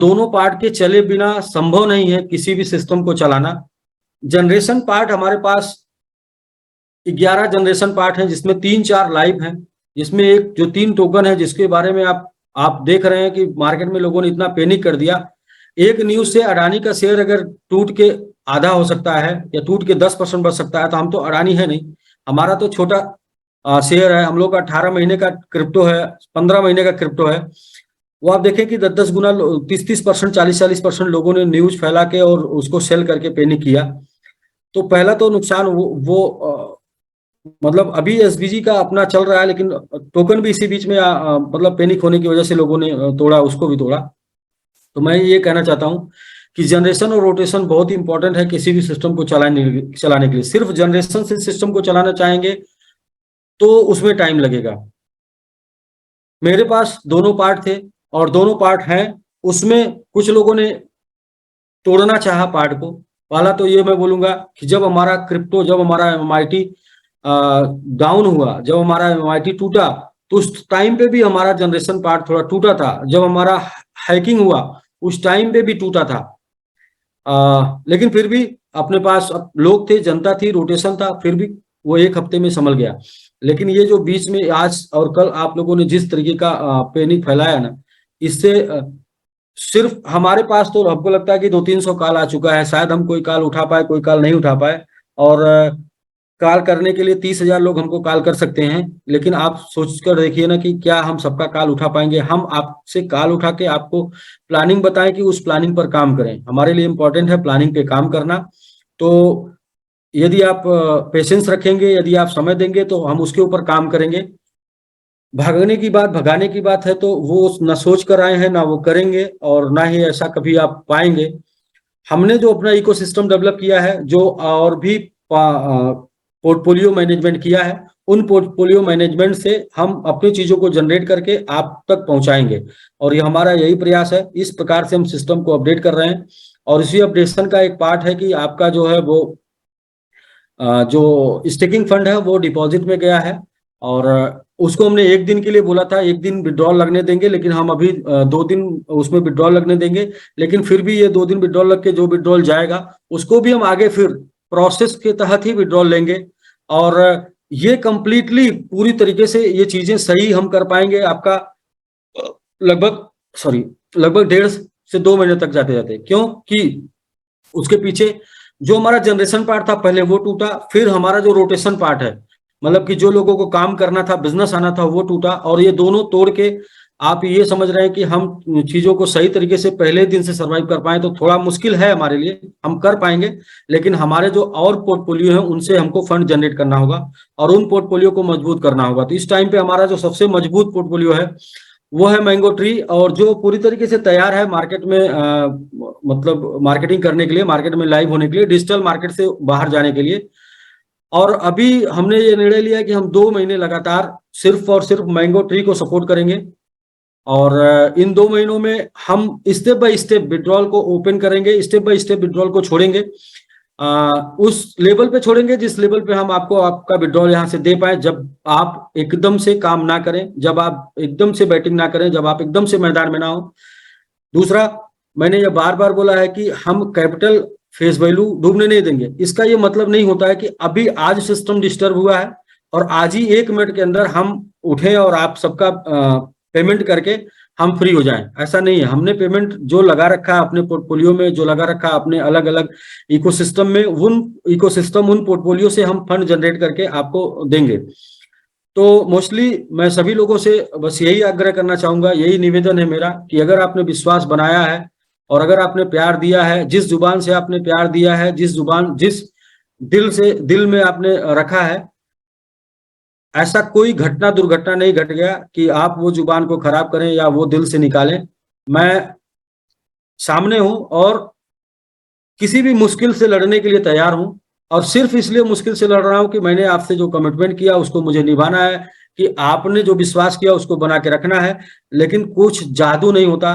दोनों पार्ट के चले बिना संभव नहीं है किसी भी सिस्टम को चलाना। जनरेशन पार्ट हमारे पास 11 जनरेशन पार्ट हैं, जिसमें 3-4 लाइव हैं, जिसमें एक जो 3 टोकन है जिसके बारे में आप देख रहे हैं कि मार्केट में लोगों ने इतना पैनिक कर दिया। एक न्यूज से अडानी का शेयर अगर टूट के आधा हो सकता है या टूट के 10% बढ़ सकता है, तो हम तो अडानी है नहीं, हमारा तो छोटा शेयर है, हम लोग का 18 महीने का क्रिप्टो है, 15 महीने का क्रिप्टो है। वो आप देखें कि 10-10 गुना 30-30%, 40-40% लोगों ने न्यूज फैला के और उसको सेल करके पैनिक किया। तो पहला तो नुकसान वो मतलब अभी एसबीजी का अपना चल रहा है, लेकिन टोकन भी इसी बीच में मतलब पैनिक होने की वजह से लोगों ने तोड़ा, उसको भी तोड़ा। तो मैं ये कहना चाहता हूं कि जनरेशन और रोटेशन बहुत ही इंपॉर्टेंट है किसी भी सिस्टम को चलाने के लिए। सिर्फ जनरेशन से सिस्टम को चलाना चाहेंगे तो उसमें टाइम लगेगा। मेरे पास दोनों पार्ट थे और दोनों पार्ट हैं, उसमें कुछ लोगों ने तोड़ना चाहा पार्ट को। पहला तो ये मैं बोलूंगा कि जब हमारा क्रिप्टो, जब हमारा एमआईटी डाउन हुआ, जब हमारा एमआईटी टूटा, तो उस टाइम पे भी हमारा जनरेशन पार्ट थोड़ा टूटा था। जब हमारा हैकिंग हुआ उस टाइम पे भी टूटा था। लेकिन फिर भी अपने पास लोग थे, जनता थी, रोटेशन था, फिर भी वो एक हफ्ते में संभल गया। लेकिन ये जो बीच में आज और कल आप लोगों ने जिस तरीके का पैनिक फैलाया ना, इससे सिर्फ हमारे पास तो हमको लगता है कि 200-300 कॉल आ चुका है। शायद हम कोई कॉल उठा पाए, कोई कॉल नहीं उठा पाए। और कॉल करने के लिए 30,000 लोग हमको कॉल कर सकते हैं, लेकिन आप सोच कर देखिए ना कि क्या हम सबका कॉल उठा पाएंगे। हम आपसे कॉल उठा के आपको प्लानिंग बताएं कि उस प्लानिंग पर काम करें। हमारे लिए इंपॉर्टेंट है प्लानिंग पे काम करना। तो यदि आप पेशेंस रखेंगे, यदि आप समय देंगे, तो हम उसके ऊपर काम करेंगे। भागने की बात, भगाने की बात है तो वो न सोच कर आए हैं, ना वो करेंगे, और ना ही ऐसा कभी आप पाएंगे। हमने जो अपना इकोसिस्टम डेवलप किया है, जो और भी पोर्टफोलियो मैनेजमेंट किया है, उन पोर्टफोलियो मैनेजमेंट से हम अपनी चीजों को जनरेट करके आप तक पहुंचाएंगे। और ये हमारा यही प्रयास है। इस प्रकार से हम सिस्टम को अपडेट कर रहे हैं। और इसी अपडेशन का एक पार्ट है कि आपका जो है वो जो स्टेकिंग फंड है वो डिपॉजिट में गया है, और उसको हमने एक दिन के लिए बोला था, एक दिन विड्रॉल लगने देंगे, लेकिन हम अभी 2 दिन उसमें विड्रॉल लगने देंगे। लेकिन फिर भी ये 2 दिन विड्रॉल लग के जो विड्रॉल जाएगा उसको भी हम आगे फिर प्रोसेस के तहत ही विड्रॉल लेंगे। और ये कंप्लीटली पूरी तरीके से ये चीजें सही हम कर पाएंगे। आपका लगभग 1.5 से 2 महीने तक जाते जाते, क्योंकि उसके पीछे जो हमारा जनरेशन पार्ट था पहले वो टूटा, फिर हमारा जो रोटेशन पार्ट है, मतलब कि जो लोगों को काम करना था, बिजनेस आना था, वो टूटा। और ये दोनों तोड़ के आप ये समझ रहे हैं कि हम चीजों को सही तरीके से पहले दिन से सर्वाइव कर पाए, तो थोड़ा मुश्किल है हमारे लिए। हम कर पाएंगे, लेकिन हमारे जो और पोर्टफोलियो है उनसे हमको फंड जनरेट करना होगा और उन पोर्टफोलियो को मजबूत करना होगा। तो इस टाइम पे हमारा जो सबसे मजबूत पोर्टफोलियो है वो है मैंगो ट्री, और जो पूरी तरीके से तैयार है मार्केट में, मतलब मार्केटिंग करने के लिए, मार्केट में लाइव होने के लिए, डिजिटल मार्केट से बाहर जाने के लिए। और अभी हमने ये निर्णय लिया कि हम 2 महीने लगातार सिर्फ और सिर्फ मैंगो ट्री को सपोर्ट करेंगे। और इन 2 महीनों में हम स्टेप बाय स्टेप विड्रॉल को ओपन करेंगे, स्टेप बाय स्टेप विड्रॉल को छोड़ेंगे। उस लेवल पे छोड़ेंगे जिस लेवल पे हम आपको आपका विड्रॉल यहाँ से दे पाए। जब आप एकदम से काम ना करें, जब आप एकदम से बैटिंग ना करें, जब आप एकदम से मैदान में ना हो। दूसरा, मैंने ये बार बार बोला है कि हम कैपिटल फेस वैल्यू डूबने नहीं देंगे। इसका ये मतलब नहीं होता है कि अभी आज सिस्टम डिस्टर्ब हुआ है और आज ही 1 मिनट के अंदर हम उठे और आप सबका पेमेंट करके हम फ्री हो जाएं। ऐसा नहीं है। हमने पेमेंट जो लगा रखा है अपने पोर्टफोलियो में, जो लगा रखा है अपने अलग अलग इकोसिस्टम में, उन पोर्टफोलियो से हम फंड जनरेट करके आपको देंगे। तो मोस्टली मैं सभी लोगों से बस यही आग्रह करना चाहूंगा, यही निवेदन है मेरा कि अगर आपने विश्वास बनाया है और अगर आपने प्यार दिया है, जिस जुबान से आपने प्यार दिया है, जिस दिल से दिल में आपने रखा है, ऐसा कोई दुर्घटना नहीं घट गया कि आप वो जुबान को खराब करें या वो दिल से निकालें। मैं सामने हूं और किसी भी मुश्किल से लड़ने के लिए तैयार हूं, और सिर्फ इसलिए मुश्किल से लड़ रहा हूं कि मैंने आपसे जो कमिटमेंट किया उसको मुझे निभाना है, कि आपने जो विश्वास किया उसको बना के रखना है। लेकिन कुछ जादू नहीं होता,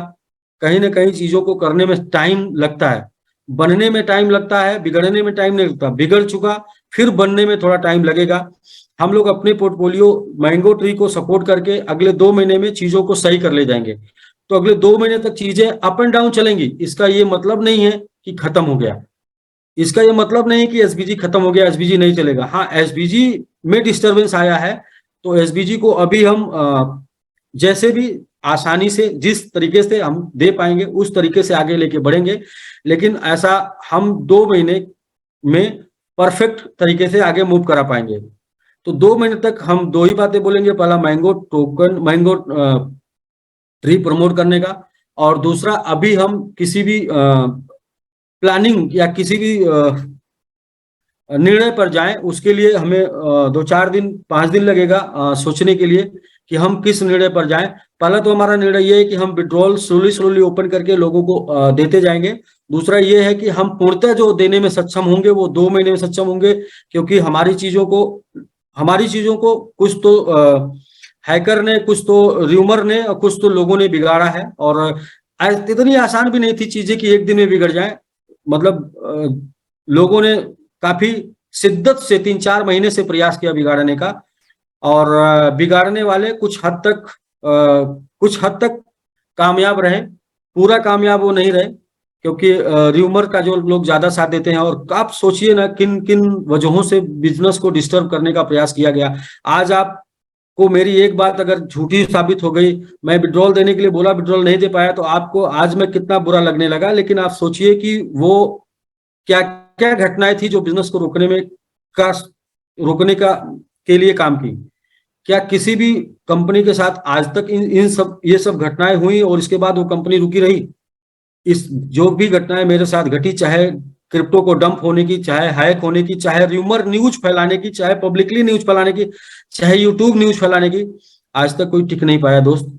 कहीं ना कहीं चीजों को करने में टाइम लगता है, बनने में टाइम लगता है, बिगड़ने में टाइम नहीं लगता। बिगड़ चुका, फिर बनने में थोड़ा टाइम लगेगा। हम लोग अपने पोर्टफोलियो मैंगो ट्री को सपोर्ट करके अगले 2 महीने में चीजों को सही कर ले जाएंगे। तो अगले 2 महीने तक चीजें अप एंड डाउन चलेंगी। इसका ये मतलब नहीं है कि खत्म हो गया, इसका ये मतलब नहीं है कि एसबीजी खत्म हो गया, एसबीजी नहीं चलेगा। हाँ, एसबीजी में डिस्टरबेंस आया है, तो एसबीजी को अभी हम जैसे भी आसानी से जिस तरीके से हम दे पाएंगे उस तरीके से आगे लेके बढ़ेंगे, लेकिन ऐसा हम 2 महीने में परफेक्ट तरीके से आगे मूव करा पाएंगे। तो 2 महीने तक हम दो ही बातें बोलेंगे, पहला mango token, mango tree promote करने का, और दूसरा अभी हम किसी भी प्लानिंग या किसी भी निर्णय पर जाएं उसके लिए हमें 2-4 दिन 5 दिन लगेगा सोचने के लिए कि हम किस निर्णय पर जाएं। पहला तो हमारा निर्णय ये है कि हम विड्रॉल स्लोली स्लोली ओपन करके लोगों को देते जाएंगे। दूसरा ये है कि हम पूर्णतः जो देने में सक्षम होंगे वो 2 महीने में सक्षम होंगे, क्योंकि हमारी चीजों को कुछ तो हैकर ने, कुछ तो र्यूमर ने और कुछ तो लोगों ने बिगाड़ा है। और इतनी आसान भी नहीं थी चीजें कि एक दिन में बिगड़ जाए। मतलब लोगों ने काफी शिद्दत से 3-4 महीने से प्रयास किया बिगाड़ने का, और बिगाड़ने वाले कुछ हद तक कामयाब रहे, पूरा कामयाब वो नहीं रहे, क्योंकि र्यूमर का जो लोग ज्यादा साथ देते हैं। और आप सोचिए ना किन किन वजहों से बिजनेस को डिस्टर्ब करने का प्रयास किया गया। आज आपको मेरी एक बात अगर झूठी साबित हो गई, मैं विड्रॉल देने के लिए बोला, विड्रॉल नहीं दे पाया, तो आपको आज में कितना बुरा लगने लगा। लेकिन आप सोचिए कि वो क्या क्या घटनाएं थी जो बिजनेस को रोकने का के लिए काम की। क्या किसी भी कंपनी के साथ आज तक ये सब घटनाएं हुई और इसके बाद वो कंपनी रुकी रही? इस जो भी घटनाएं मेरे साथ घटी, चाहे क्रिप्टो को डंप होने की, चाहे हैक होने की, चाहे र्यूमर न्यूज फैलाने की, चाहे पब्लिकली न्यूज फैलाने की, चाहे यूट्यूब न्यूज फैलाने की, आज तक कोई टिक नहीं पाया दोस्त।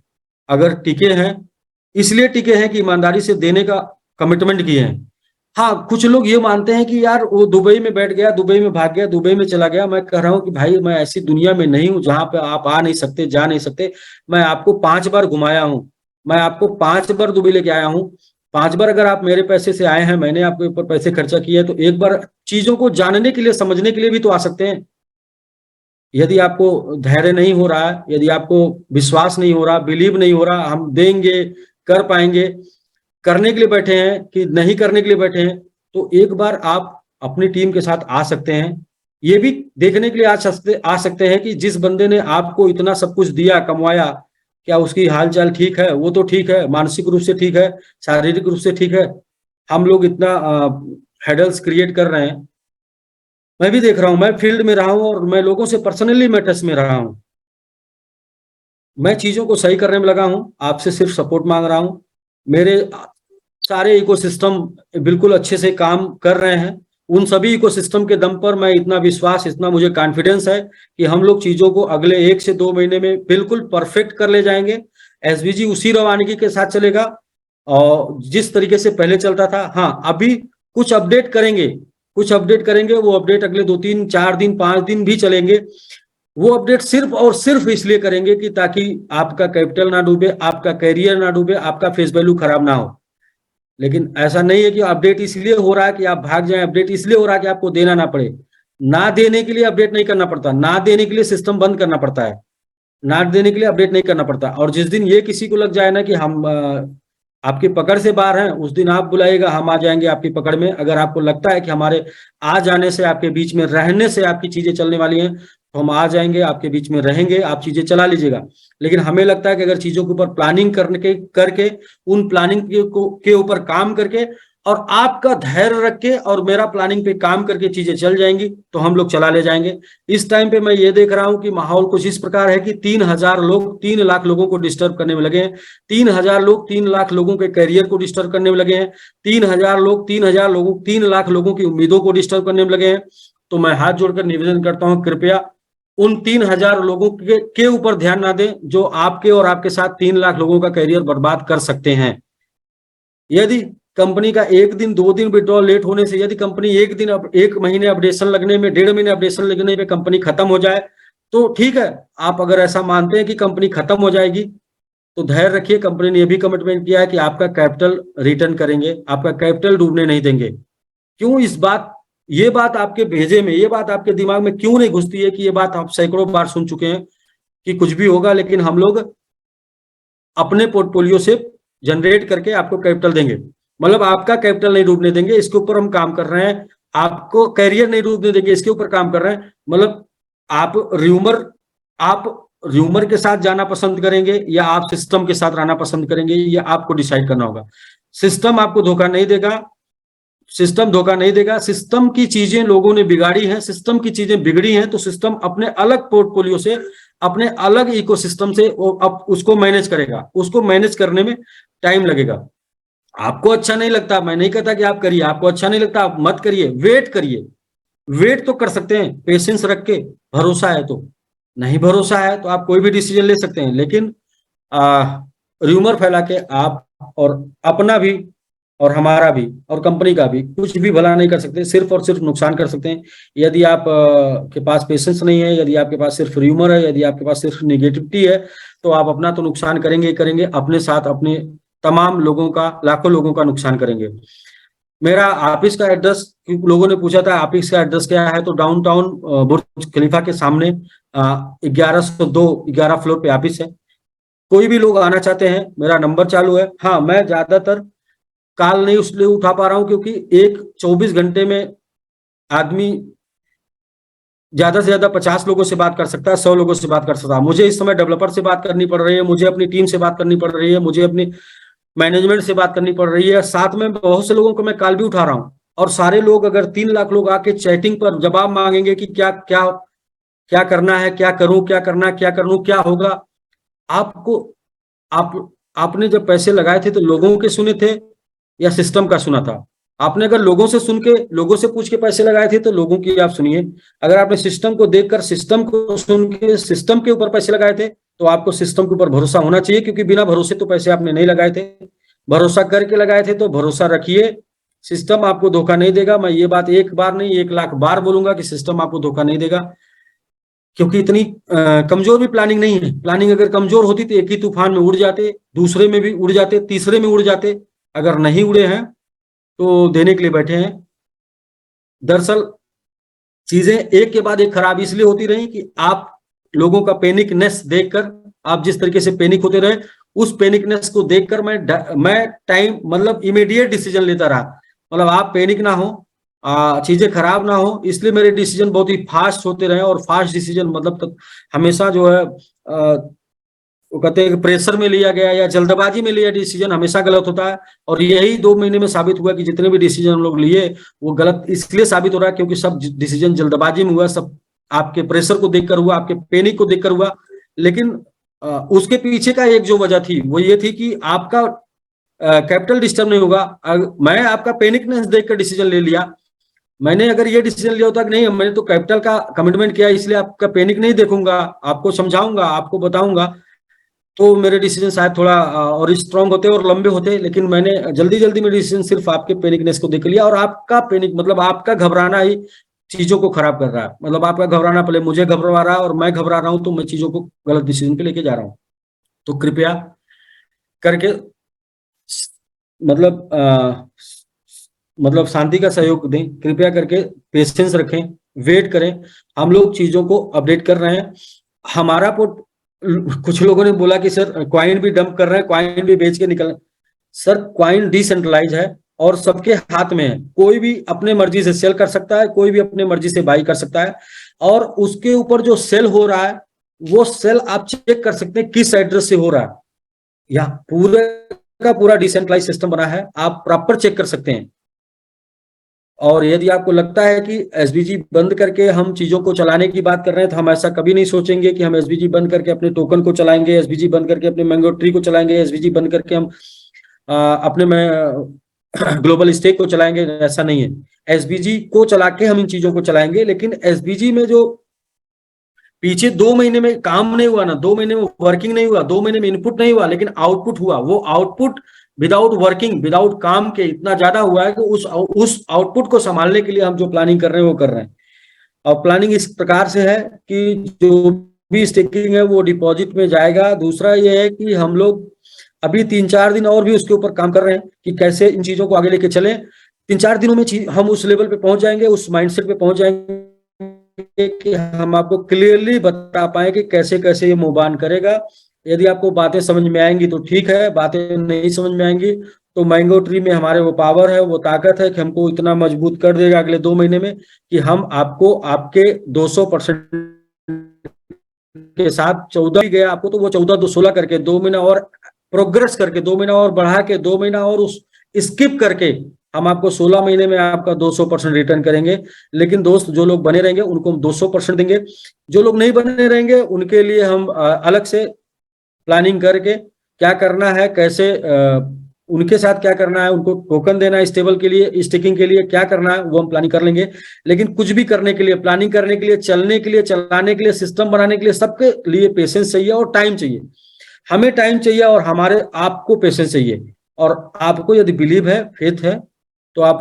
अगर टिके हैं, इसलिए टिके हैं कि ईमानदारी से देने का कमिटमेंट किए हैं। हाँ, कुछ लोग ये मानते हैं कि यार वो दुबई में बैठ गया, दुबई में भाग गया, दुबई में चला गया। मैं कह रहा हूं कि भाई मैं ऐसी दुनिया में नहीं हूं जहां पे आप आ नहीं सकते, जा नहीं सकते। मैं आपको 5 बार घुमाया हूं, मैं आपको 5 बार दुबई लेके आया हूं। 5 बार अगर आप मेरे पैसे से आए हैं, मैंने आपके ऊपर पैसे खर्चा किया है, तो एक बार चीजों को जानने के लिए, समझने के लिए भी तो आ सकते हैं। यदि आपको धैर्य नहीं हो रहा है, यदि आपको विश्वास नहीं हो रहा, बिलीव नहीं हो रहा हम देंगे, कर पाएंगे, करने के लिए बैठे हैं कि नहीं करने के लिए बैठे हैं, तो एक बार आप अपनी टीम के साथ आ सकते हैं। ये भी देखने के लिए आ सकते हैं कि जिस बंदे ने आपको इतना सब कुछ दिया, कमवाया, क्या उसकी हालचाल ठीक है? वो तो ठीक है, मानसिक रूप से ठीक है, शारीरिक रूप से ठीक है। हम लोग इतना हेडल्स क्रिएट कर रहे हैं। मैं भी देख रहा हूं, मैं फील्ड में रहा हूं और मैं लोगों से पर्सनली मैं टच में रहा हूं। मैं चीजों को सही करने में लगा हूं, आपसे सिर्फ सपोर्ट मांग रहा हूं। मेरे सारे इकोसिस्टम बिल्कुल अच्छे से काम कर रहे हैं। उन सभी इकोसिस्टम के दम पर मैं इतना विश्वास, इतना मुझे कॉन्फिडेंस है कि हम लोग चीजों को अगले 1 से 2 महीने में बिल्कुल परफेक्ट कर ले जाएंगे। एसबीजी उसी रवानगी के साथ चलेगा और जिस तरीके से पहले चलता था। हाँ, अभी कुछ अपडेट करेंगे, वो अपडेट अगले 2-3-4 दिन 5 दिन भी चलेंगे। वो अपडेट सिर्फ और सिर्फ इसलिए करेंगे कि ताकि आपका कैपिटल ना डूबे, आपका कैरियर ना डूबे, आपका फेस वैल्यू खराब ना हो। लेकिन ऐसा नहीं है कि अपडेट इसलिए हो रहा है कि आप भाग जाएं, अपडेट इसलिए हो रहा है कि आपको देना ना पड़े। ना देने के लिए अपडेट नहीं करना पड़ता, ना देने के लिए सिस्टम बंद करना पड़ता है, ना देने के लिए अपडेट नहीं करना पड़ता। और जिस दिन ये किसी को लग जाए ना कि हम आपकी पकड़ से बाहर हैं, उस दिन आप बुलाइएगा, हम आ जाएंगे आपकी पकड़ में। अगर आपको लगता है कि हमारे आ जाने से, आपके बीच में रहने से आपकी चीजें चलने वाली हैं, तो हम आ जाएंगे, आपके बीच में रहेंगे, आप चीजें चला लीजिएगा। लेकिन हमें लगता है कि अगर चीजों के ऊपर प्लानिंग करके उन प्लानिंग के ऊपर काम करके और आपका धैर्य रख के और मेरा प्लानिंग पे काम करके चीजें चल जाएंगी, तो हम लोग चला ले जाएंगे। इस टाइम पे मैं ये देख रहा हूं कि माहौल कुछ इस प्रकार है कि 3,000 लोग 3 लाख लोगों को डिस्टर्ब करने में लगे हैं। 3,000 लोग 3 लाख लोगों के करियर को डिस्टर्ब करने में लगे हैं। 3 लाख लोगों की उम्मीदों को डिस्टर्ब करने में लगे हैं। तो मैं हाथ जोड़कर निवेदन करता हूं, कृपया उन 3,000 लोगों के ऊपर ध्यान ना दें जो आपके और आपके साथ 3 लाख लोगों का करियर बर्बाद कर सकते हैं। यदि कंपनी का 1 दिन 2 दिन विड्रॉल लेट होने से, यदि कंपनी 1 महीने अपडेशन लगने में, 1.5 महीने अपडेशन लगने में कंपनी खत्म हो जाए, तो ठीक है। आप अगर ऐसा मानते हैं कि कंपनी खत्म हो जाएगी, तो धैर्य रखिए। कंपनी ने यह भी कमिटमेंट किया है कि आपका कैपिटल रिटर्न करेंगे, आपका कैपिटल डूबने नहीं देंगे। क्यों ये बात आपके भेजे में, ये बात आपके दिमाग में क्यों नहीं घुसती है कि ये बात आप सैकड़ों बार सुन चुके हैं कि कुछ भी होगा, लेकिन हम लोग अपने पोर्टफोलियो से जनरेट करके आपको कैपिटल देंगे। मतलब आपका कैपिटल नहीं डूबने देंगे, इसके ऊपर हम काम कर रहे हैं। आपको कैरियर नहीं डूबने देंगे, इसके ऊपर काम कर रहे हैं। मतलब आप र्यूमर के साथ जाना पसंद करेंगे या आप सिस्टम के साथ रहना पसंद करेंगे, ये आपको डिसाइड करना होगा। सिस्टम आपको धोखा नहीं देगा, सिस्टम धोखा नहीं देगा। सिस्टम की चीजें लोगों ने बिगाड़ी हैं, सिस्टम की चीजें बिगड़ी हैं, तो सिस्टम अपने अलग पोर्टफोलियो से, अपने अलग इकोसिस्टम से अब उसको मैनेज करेगा। उसको मैनेज करने में टाइम लगेगा। आपको अच्छा नहीं लगता, मैं नहीं कहता कि आप करिए, आपको अच्छा नहीं लगता आप मत करिए, वेट करिए। वेट तो कर सकते हैं पेशेंस रख के, भरोसा है तो। नहीं भरोसा है तो आप कोई भी डिसीजन ले सकते हैं, लेकिन र्यूमर फैला के आप और अपना भी और हमारा भी और कंपनी का भी कुछ भी भला नहीं कर सकते, सिर्फ और सिर्फ नुकसान कर सकते हैं। यदि आप के पास पेशेंस नहीं है, यदि आपके पास सिर्फ र्यूमर है, यदि आपके पास सिर्फ निगेटिविटी है, तो आप अपना तो नुकसान करेंगे ही करेंगे, अपने साथ अपने तमाम लोगों का, लाखों लोगों का नुकसान करेंगे। मेरा ऑफिस का एड्रेस, लोगों ने पूछा था ऑफिस का एड्रेस क्या है, तो डाउनटाउन बुर्ज खलीफा के सामने 1102 फ्लोर पे ऑफिस है। कोई भी लोग आना चाहते हैं, मेरा नंबर चालू है। हाँ, मैं ज्यादातर कॉल नहीं उसलिए उठा पा रहा हूं क्योंकि एक 24 घंटे में आदमी ज्यादा से ज्यादा 50 लोगों से बात कर सकता है, 100 लोगों से बात कर सकता है। मुझे इस समय डेवलपर से बात करनी पड़ रही है, मुझे अपनी टीम से बात करनी पड़ रही है, मुझे अपनी मैनेजमेंट से बात करनी पड़ रही है, साथ में बहुत से लोगों को मैं कॉल भी उठा रहा हूं। और सारे लोग, अगर 3 लाख लोग आके चैटिंग पर जवाब मांगेंगे कि क्या क्या क्या करना है, क्या करूं, क्या करना है, क्या करूं, क्या होगा। आपको आप आपने जब पैसे लगाए थे तो लोगों के सुने थे या सिस्टम का सुना था? आपने अगर लोगों से सुन के, लोगों से पूछ के पैसे लगाए थे तो लोगों की आप सुनिए। अगर आपने सिस्टम को देखकर, सिस्टम को सुन के सिस्टम के ऊपर पैसे लगाए थे तो आपको सिस्टम के ऊपर भरोसा होना चाहिए, क्योंकि बिना भरोसे तो पैसे आपने नहीं लगाए थे। भरोसा करके लगाए थे तो भरोसा रखिए, सिस्टम आपको धोखा नहीं देगा। मैं ये बात एक बार नहीं 1 लाख बार बोलूंगा कि सिस्टम आपको धोखा नहीं देगा, क्योंकि इतनी कमजोर भी प्लानिंग नहीं है। प्लानिंग अगर कमजोर होती तो एक ही तूफान में उड़ जाते, दूसरे में भी उड़ जाते, तीसरे में उड़ जाते। अगर नहीं उड़े हैं तो देने के लिए बैठे हैं। दरअसल चीजें एक के बाद एक खराब इसलिए होती रही कि आप लोगों का पैनिकनेस देखकर, आप जिस तरीके से पैनिक होते रहे, उस पैनिकनेस को देखकर मैं टाइम, मतलब इमीडिएट डिसीजन लेता रहा। मतलब आप पैनिक ना हो, चीजें खराब ना हो, इसलिए मेरे डिसीजन बहुत ही फास्ट होते रहे। और फास्ट डिसीजन मतलब हमेशा जो है, वो कहते हैं कि प्रेशर में लिया गया या जल्दबाजी में लिया डिसीजन हमेशा गलत होता है। और यही 2 महीने में साबित हुआ कि जितने भी डिसीजन हम लोग लिए वो गलत इसलिए साबित हो रहा है क्योंकि सब डिसीजन जल्दबाजी में हुआ, सब आपके प्रेशर को देखकर हुआ, आपके पैनिक को देखकर हुआ। लेकिन उसके पीछे का एक जो वजह थी वो ये थी कि आपका कैपिटल डिस्टर्ब नहीं होगा। मैं आपका पैनिकनेस देखकर डिसीजन ले लिया। मैंने अगर ये डिसीजन लिया होता कि नहीं, मैंने तो कैपिटल का कमिटमेंट किया इसलिए आपका पैनिक नहीं देखूंगा, आपको समझाऊंगा, आपको बताऊंगा, तो मेरे डिसीजन शायद थोड़ा और स्ट्रांग होते और लंबे होते। लेकिन मैंने जल्दी जल्दी में डिसीजन सिर्फ आपके पैनिकनेस को देख लिया। और आपका पैनिक मतलब आपका घबराना ही चीजों को खराब कर रहा है। मतलब आपका घबराना पहले मुझे घबरा रहा है और मैं घबरा रहा हूं, तो मैं चीजों को गलत डिसीजन पे लेके जा रहा हूँ। तो कृपया करके मतलब मतलब शांति का सहयोग दें, कृपया करके पेशेंस रखें, वेट करें। हम लोग चीजों को अपडेट कर रहे हैं। हमारा कुछ लोगों ने बोला कि सर क्वाइन भी डंप कर रहे हैं, क्वाइन भी बेच के निकल। सर क्वाइन डिसेंट्रलाइज है और सबके हाथ में है, कोई भी अपने मर्जी से सेल कर सकता है, कोई भी अपने मर्जी से बाई कर सकता है। और उसके ऊपर जो सेल हो रहा है वो सेल आप चेक कर सकते हैं किस एड्रेस से हो रहा है। या पूरे का पूरा डिसेंट्रलाइज सिस्टम बना है, आप प्रॉपर चेक कर सकते हैं। और यदि आपको लगता है कि एसबीजी बंद करके हम चीजों को चलाने की बात कर रहे हैं, तो हम ऐसा कभी नहीं सोचेंगे कि हम एसबीजी बंद करके अपने टोकन को चलाएंगे, एसबीजी बंद करके अपने मैंगो ट्री को चलाएंगे, एसबीजी बंद करके हम अपने में ग्लोबल स्टेक को चलाएंगे। ऐसा नहीं है, एसबीजी को चला के हम इन चीजों को चलाएंगे। लेकिन एसबीजी में जो पीछे 2 महीने में काम नहीं हुआ ना, 2 महीने में वर्किंग नहीं हुआ, 2 महीने में इनपुट नहीं हुआ, लेकिन आउटपुट हुआ। वो आउटपुट विदाउट वर्किंग, विदाउट काम के इतना ज्यादा हुआ है कि उस आउटपुट को संभालने के लिए हम जो प्लानिंग कर रहे हैं वो कर रहे हैं। और प्लानिंग इस प्रकार से है कि जो भी स्टेकिंग है वो डिपॉजिट में जाएगा। दूसरा ये है कि हम लोग अभी 3-4 दिन और भी उसके ऊपर काम कर रहे हैं कि कैसे इन चीजों को आगे लेके चलें। 3-4 दिनों में हम उस लेवल पे पहुंच जाएंगे, उस माइंडसेट पे पहुंच जाएंगे कि हम आपको क्लियरली बता पाए कि कैसे कैसे ये मूव ऑन करेगा। यदि आपको बातें समझ में आएंगी तो ठीक है, बातें नहीं समझ में आएंगी तो मैंगो ट्री में हमारे वो पावर है, वो ताकत है कि हमको इतना मजबूत कर देगा अगले 2 महीने में कि हम आपको आपके 200% के साथ 14 गया आपको तो वो 14 2 16 करके 2 महीना और प्रोग्रेस करके 2 महीना और बढ़ा के 2 महीना और उस स्किप करके हम आपको 16 महीने में आपका 200% रिटर्न करेंगे। लेकिन दोस्त जो लोग बने रहेंगे उनको हम 200% देंगे, जो लोग नहीं बने रहेंगे उनके लिए हम अलग से प्लानिंग करके क्या करना है, कैसे उनके साथ क्या करना है, उनको टोकन देना है स्टेबल के लिए, स्टिकिंग के लिए क्या करना है वो हम प्लानिंग कर लेंगे। लेकिन कुछ भी करने के लिए, प्लानिंग करने के लिए, चलने के लिए, चलाने के लिए, सिस्टम बनाने के लिए, सबके लिए पेशेंस चाहिए और टाइम चाहिए। हमें टाइम चाहिए और हमारे आपको पेशेंस चाहिए। और आपको यदि बिलीव है, फेथ है तो आप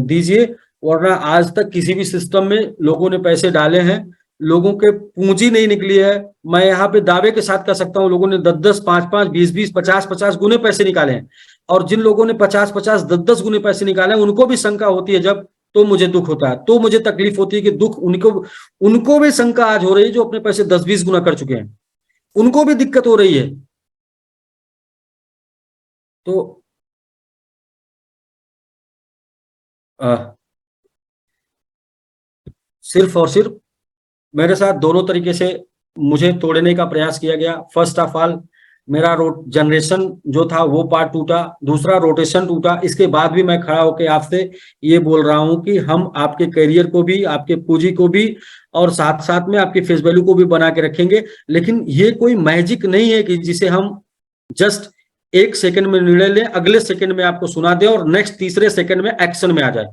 दीजिए, वरना आज तक किसी भी सिस्टम में लोगों ने पैसे डाले हैं, लोगों के पूंजी नहीं निकली है। मैं यहाँ पे दावे के साथ कह सकता हूँ लोगों ने 10 10 5 5 20 20 50 50 गुने पैसे निकाले हैं। और जिन लोगों ने 50 50 10 10 गुने पैसे निकाले हैं उनको भी शंका होती है जब, तो मुझे दुख होता है, तो मुझे तकलीफ होती है कि दुख उनको, उनको भी शंका आज हो रही है जो अपने पैसे 10 20 गुना कर चुके हैं, उनको भी दिक्कत हो रही है। तो आ, सिर्फ और सिर्फ मेरे साथ दोनों तरीके से मुझे तोड़ने का प्रयास किया गया। फर्स्ट ऑफ ऑल मेरा जनरेशन जो था वो पार्ट टूटा, दूसरा रोटेशन टूटा। इसके बाद भी मैं खड़ा होकर आपसे ये बोल रहा हूं कि हम आपके करियर को भी, आपके पूंजी को भी और साथ साथ में आपके फेस वैल्यू को भी बना के रखेंगे। लेकिन ये कोई मैजिक नहीं है कि जिसे हम जस्ट 1 सेकंड में निर्णय लें, अगले सेकंड में आपको सुना दे और नेक्स्ट तीसरे सेकंड में एक्शन में आ जाए।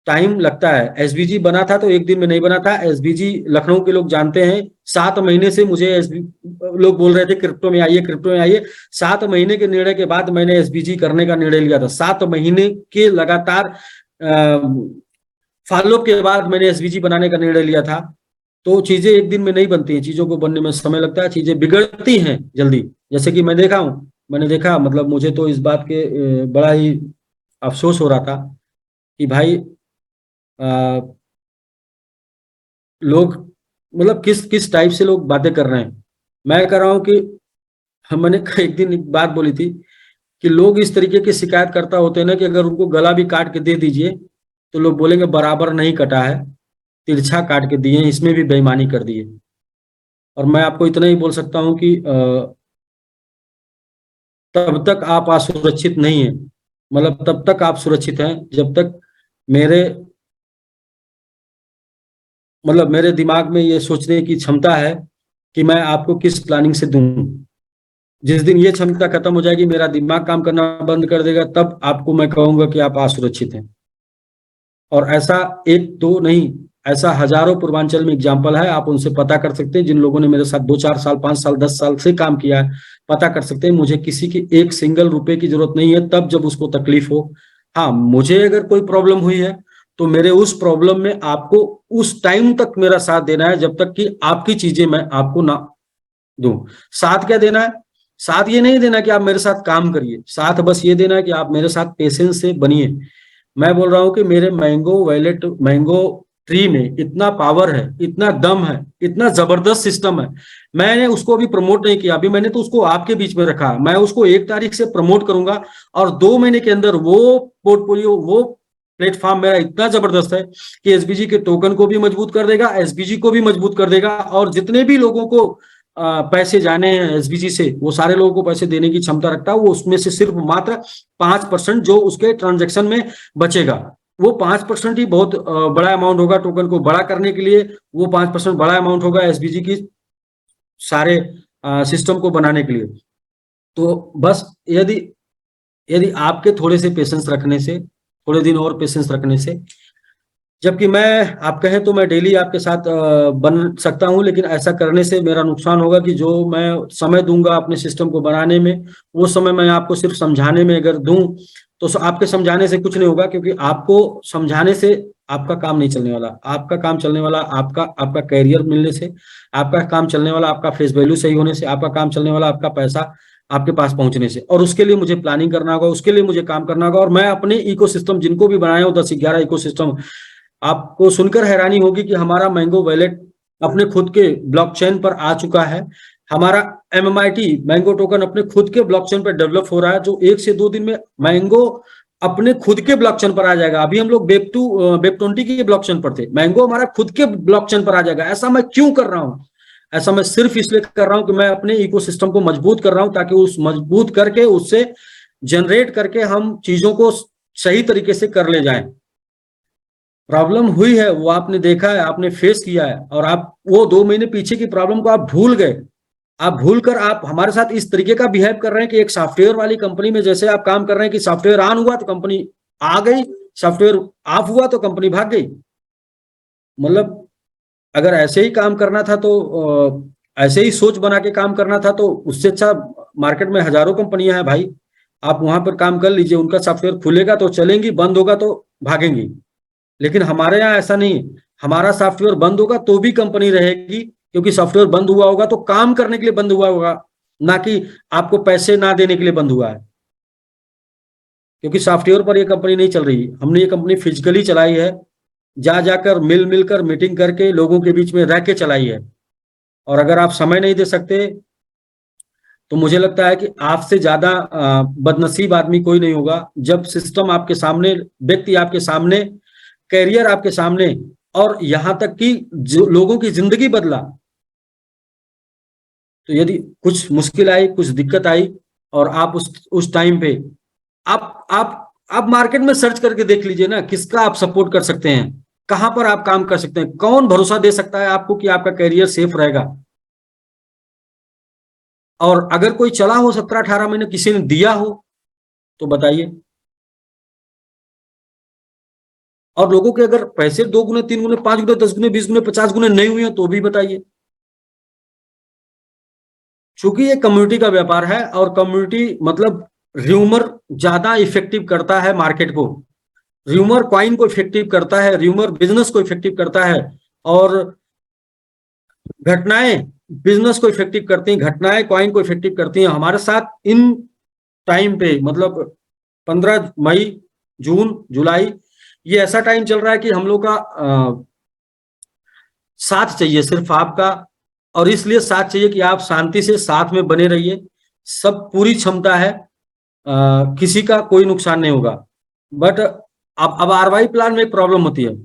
टाइम लगता है। एसबीजी बना था तो एक दिन में नहीं बना था। एसबीजी लखनऊ के लोग जानते हैं, 7 महीने से मुझे लोग बोल रहे थे क्रिप्टो में आइए, क्रिप्टो में आइए। 7 महीने के निर्णय के बाद मैंने एसबीजी करने का निर्णय लिया था। 7 महीने के लगातार फॉलोअप के बाद मैंने एसबीजी बनाने का निर्णय लिया था। तो चीजें एक दिन में नहीं बनती हैं, चीजों को बनने में समय लगता है, चीजें बिगड़ती हैं जल्दी। जैसे कि मैं देखा हूं, मैंने देखा, मतलब मुझे तो इस बात के बड़ा ही अफसोस हो रहा था कि भाई आ, लोग, मतलब किस किस टाइप से लोग बातें कर रहे हैं। मैं कह रहा हूं कि मैंने एक दिन एक बात बोली थी कि लोग इस तरीके की शिकायत करता होते हैं ना कि अगर उनको गला भी काट के दे दीजिए तो लोग बोलेंगे बराबर नहीं कटा है, तिरछा काट के दिए, इसमें भी बेईमानी कर दिए। और मैं आपको इतना ही बोल सकता हूं कि तब तक आप असुरक्षित नहीं है, मतलब तब तक आप सुरक्षित हैं जब तक मेरे, मतलब मेरे दिमाग में ये सोचने की क्षमता है कि मैं आपको किस प्लानिंग से दूं। जिस दिन ये क्षमता खत्म हो जाएगी, मेरा दिमाग काम करना बंद कर देगा, तब आपको मैं कहूंगा कि आप असुरक्षित हैं। और ऐसा एक दो नहीं, ऐसा हजारों पूर्वांचल में एग्जाम्पल है। आप उनसे पता कर सकते हैं, जिन लोगों ने मेरे साथ 2 4 साल 5 साल 10 साल से काम किया है, पता कर सकते हैं। मुझे किसी की एक सिंगल रुपए की जरूरत नहीं है, तब जब उसको तकलीफ हो। हाँ, मुझे अगर कोई प्रॉब्लम हुई है तो मेरे उस प्रॉब्लम में आपको उस टाइम तक मेरा साथ देना है जब तक कि आपकी चीजें मैं आपको ना दूं। साथ क्या देना है? साथ ये नहीं देना कि आप मेरे साथ काम करिए, साथ बस ये देना है कि आप मेरे साथ पेशेंस से बनिए। मैं बोल रहा हूं कि मेरे मैंगो वैलेट, मैंगो ट्री में इतना पावर है, इतना दम है, इतना जबरदस्त सिस्टम है। मैंने उसको अभी प्रमोट नहीं किया, अभी मैंने तो उसको आपके बीच में रखा। मैं उसको 1 तारीख से प्रमोट करूंगा और 2 महीने के अंदर वो पोर्टफोलियो, वो प्लेटफॉर्म मेरा इतना जबरदस्त है कि एसबीजी के टोकन को भी मजबूत कर देगा, एसबीजी को भी मजबूत कर देगा। और जितने भी लोगों को पैसे जाने हैं एसबीजी से, वो सारे लोगों को पैसे देने की क्षमता रखता है। वो उसमें से सिर्फ मात्र 5% जो उसके ट्रांजेक्शन में बचेगा, वो 5% ही बहुत बड़ा अमाउंट होगा टोकन को बड़ा करने के लिए। वो 5% बड़ा अमाउंट होगा एसबीजी की सारे सिस्टम को बनाने के लिए। तो बस यदि यदि आपके थोड़े से पेशेंस रखने से, थोड़े दिन और पेशेंस रखने से, जबकि मैं, आप कहें तो मैं डेली आपके साथ बन सकता हूं, लेकिन ऐसा करने से मेरा नुकसान होगा कि जो मैं समय दूंगा अपने सिस्टम को बनाने में, वो समय मैं आपको सिर्फ समझाने में अगर दूं तो आपके समझाने से कुछ नहीं होगा, क्योंकि आपको समझाने से आपका काम नहीं चलने वाला। आपका काम चलने वाला आपका आपका कैरियर मिलने से, आपका काम चलने वाला आपका फेस वैल्यू सही होने से, आपका काम चलने वाला आपका पैसा आपके पास पहुंचने से। और उसके लिए मुझे प्लानिंग करना होगा, उसके लिए मुझे काम करना होगा। और मैं अपने इकोसिस्टम जिनको भी बनाया हूं, 10 11 इकोसिस्टम, आपको सुनकर हैरानी होगी कि हमारा मैंगो वैलेट अपने खुद के ब्लॉकचेन पर आ चुका है। हमारा MMIT मैंगो टोकन अपने खुद के ब्लॉकचेन पर डेवलप हो रहा है, जो 1 से 2 दिन में मैंगो अपने खुद के ब्लॉकचेन पर आ जाएगा। अभी हम लोग वेब 20 के ब्लॉकचेन पर थे, मैंगो हमारा खुद के ब्लॉकचेन पर आ जाएगा। ऐसा मैं क्यों कर रहा हूं? ऐसा मैं सिर्फ इसलिए कर रहा हूं कि मैं अपने इकोसिस्टम को मजबूत कर रहा हूं, ताकि उस मजबूत करके उससे जनरेट करके हम चीजों को सही तरीके से कर ले जाएं। प्रॉब्लम हुई है वो आपने देखा है, आपने फेस किया है, और आप वो 2 महीने पीछे की प्रॉब्लम को आप भूल गए। आप भूल कर आप हमारे साथ इस तरीके का बिहेव कर रहे हैं कि एक सॉफ्टवेयर वाली कंपनी में जैसे आप काम कर रहे हैं कि सॉफ्टवेयर ऑन हुआ तो कंपनी आ गई, सॉफ्टवेयर ऑफ हुआ तो कंपनी भाग गई। मतलब अगर ऐसे ही काम करना था तो ऐसे ही सोच बना के काम करना था तो उससे अच्छा मार्केट में हजारों कंपनियां हैं भाई, आप वहां पर काम कर लीजिए। उनका सॉफ्टवेयर खुलेगा तो चलेंगी, बंद होगा तो भागेंगी। लेकिन हमारे यहाँ ऐसा नहीं, हमारा सॉफ्टवेयर बंद होगा तो भी कंपनी रहेगी, क्योंकि सॉफ्टवेयर बंद हुआ होगा तो काम करने के लिए बंद हुआ होगा, ना कि आपको पैसे ना देने के लिए बंद हुआ है। क्योंकि सॉफ्टवेयर पर यह कंपनी नहीं चल रही, हमने ये कंपनी फिजिकली चलाई है, जा जाकर मिल मिलकर मीटिंग करके लोगों के बीच में रह के चलाई है। और अगर आप समय नहीं दे सकते तो मुझे लगता है कि आपसे ज्यादा बदनसीब आदमी कोई नहीं होगा। जब सिस्टम आपके सामने, व्यक्ति आपके सामने, कैरियर आपके सामने, और यहां तक कि जो लोगों की जिंदगी बदला, तो यदि कुछ मुश्किल आई, कुछ दिक्कत आई, और आप उस टाइम पे आप मार्केट में सर्च करके देख लीजिए ना, किसका आप सपोर्ट कर सकते हैं, कहां पर आप काम कर सकते हैं, कौन भरोसा दे सकता है आपको कि आपका करियर सेफ रहेगा। और अगर कोई चला हो 17-18 महीने, किसी ने दिया हो तो बताइए। और लोगों के अगर पैसे 2 गुने, 3 गुने, 5 गुने, 10 गुने, 20 गुने, 50 गुने नहीं हुए तो भी बताइए। चूंकि ये कम्युनिटी का व्यापार है, और कम्युनिटी मतलब र्यूमर ज्यादा इफेक्टिव करता है मार्केट को, र्यूमर कॉइन को इफेक्टिव करता है, र्यूमर बिजनेस को इफेक्टिव करता है, और घटनाएं बिजनेस को इफेक्टिव करती हैं, घटनाएं कॉइन को इफेक्टिव करती हैं। हमारे साथ इन टाइम पे मतलब 15 मई, जून, जुलाई, ये ऐसा टाइम चल रहा है कि हम लोग का साथ चाहिए, सिर्फ आपका। और इसलिए साथ चाहिए कि आप शांति से साथ में बने रहिए। सब पूरी क्षमता है, किसी का कोई नुकसान नहीं होगा। बट अब आरवाई प्लान में एक प्रॉब्लम होती है।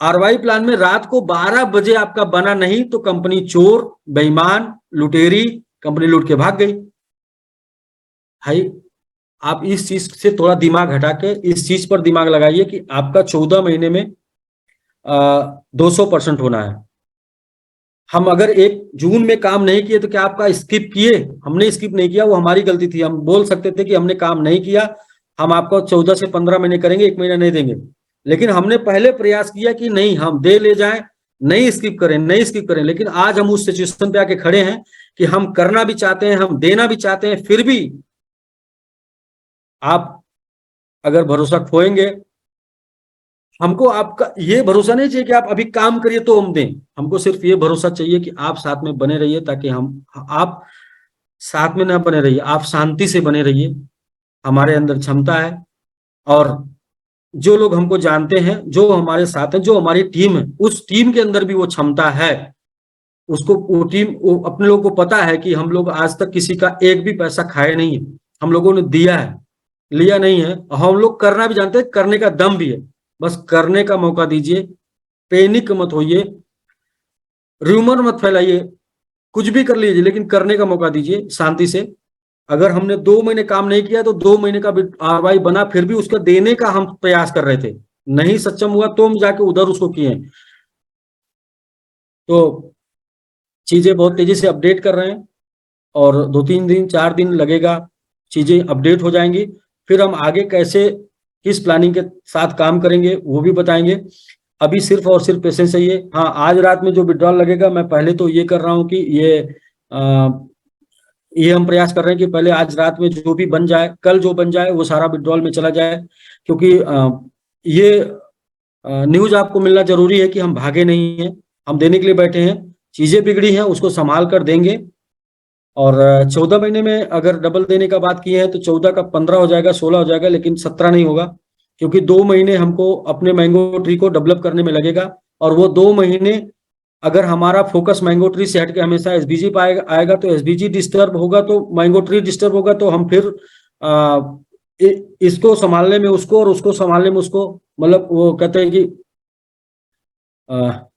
आरवाई प्लान में रात को 12 बजे आपका बना नहीं तो कंपनी चोर, बेईमान, लुटेरी, कंपनी लूट के भाग गई। भाई आप इस चीज से थोड़ा दिमाग हटा के इस चीज पर दिमाग लगाइए कि आपका 14 महीने में 200% होना है। हम अगर 1 जून में काम नहीं किए तो क्या आपका स्किप किए? हमने स्किप नहीं किया, वो हमारी गलती थी। हम बोल सकते थे कि हमने काम नहीं किया, हम आपको 14 से 15 महीने करेंगे, 1 महीना नहीं देंगे। लेकिन हमने पहले प्रयास किया कि नहीं, हम दे ले जाएं, नहीं स्किप करें, नहीं स्किप करें। लेकिन आज हम उस सिचुएशन पे आके खड़े हैं कि हम करना भी चाहते हैं, हम देना भी चाहते हैं, फिर भी आप अगर भरोसा खोएंगे, हमको आपका ये भरोसा नहीं चाहिए कि आप अभी काम करिए तो हम दें। हमको सिर्फ ये भरोसा चाहिए कि आप साथ में बने रहिए, ताकि आप साथ में ना बने रहिए, आप शांति से बने रहिए। हमारे अंदर क्षमता है, और जो लोग हमको जानते हैं, जो हमारे साथ हैं, जो हमारी टीम है, उस टीम के अंदर भी वो क्षमता है। उसको वो टीम, वो अपने लोगों को पता है कि हम लोग आज तक किसी का एक भी पैसा खाए नहीं है, हम लोगों ने दिया है, लिया नहीं है। हम लोग करना भी जानते हैं, करने का दम भी है। बस करने का मौका दीजिए, पैनिक मत होइए, र्यूमर मत फैलाइए, कुछ भी कर लीजिए, लेकिन करने का मौका दीजिए शांति से। अगर हमने 2 महीने काम नहीं किया तो 2 महीने का आरवाई बना, फिर भी उसका देने का हम प्रयास कर रहे थे, नहीं सक्षम हुआ तो हम जाके उधर उसको किए। तो चीजें बहुत तेजी से अपडेट कर रहे हैं, और 2-3 दिन, 4 दिन लगेगा, चीजें अपडेट हो जाएंगी। फिर हम आगे कैसे, किस प्लानिंग के साथ काम करेंगे वो भी बताएंगे। अभी सिर्फ और सिर्फ पेशेंस चाहिए। हाँ, आज रात में जो विड्रॉल लगेगा, मैं पहले तो ये कर रहा हूँ कि ये हम प्रयास कर रहे हैं कि पहले आज रात में जो भी बन जाए, कल जो बन जाए वो सारा विड्रॉल में चला जाए। क्योंकि ये न्यूज आपको मिलना जरूरी है कि हम भागे नहीं हैं, हम देने के लिए बैठे हैं। चीजें बिगड़ी हैं, उसको संभाल कर देंगे। और 14 महीने में अगर डबल देने का बात की है तो 14 का 15 हो जाएगा, 16 हो जाएगा, लेकिन 17 नहीं होगा। क्योंकि 2 महीने हमको अपने मैंगो ट्री को डेवलप करने में लगेगा, और वो 2 महीने अगर हमारा फोकस मैंगो ट्री से हट के हमेशा एसबीजी पे आएगा तो एसबीजी डिस्टर्ब होगा, तो मैंगो ट्री डिस्टर्ब होगा, तो हम फिर इसको संभालने में उसको और उसको संभालने में उसको, मतलब वो कहते हैं कि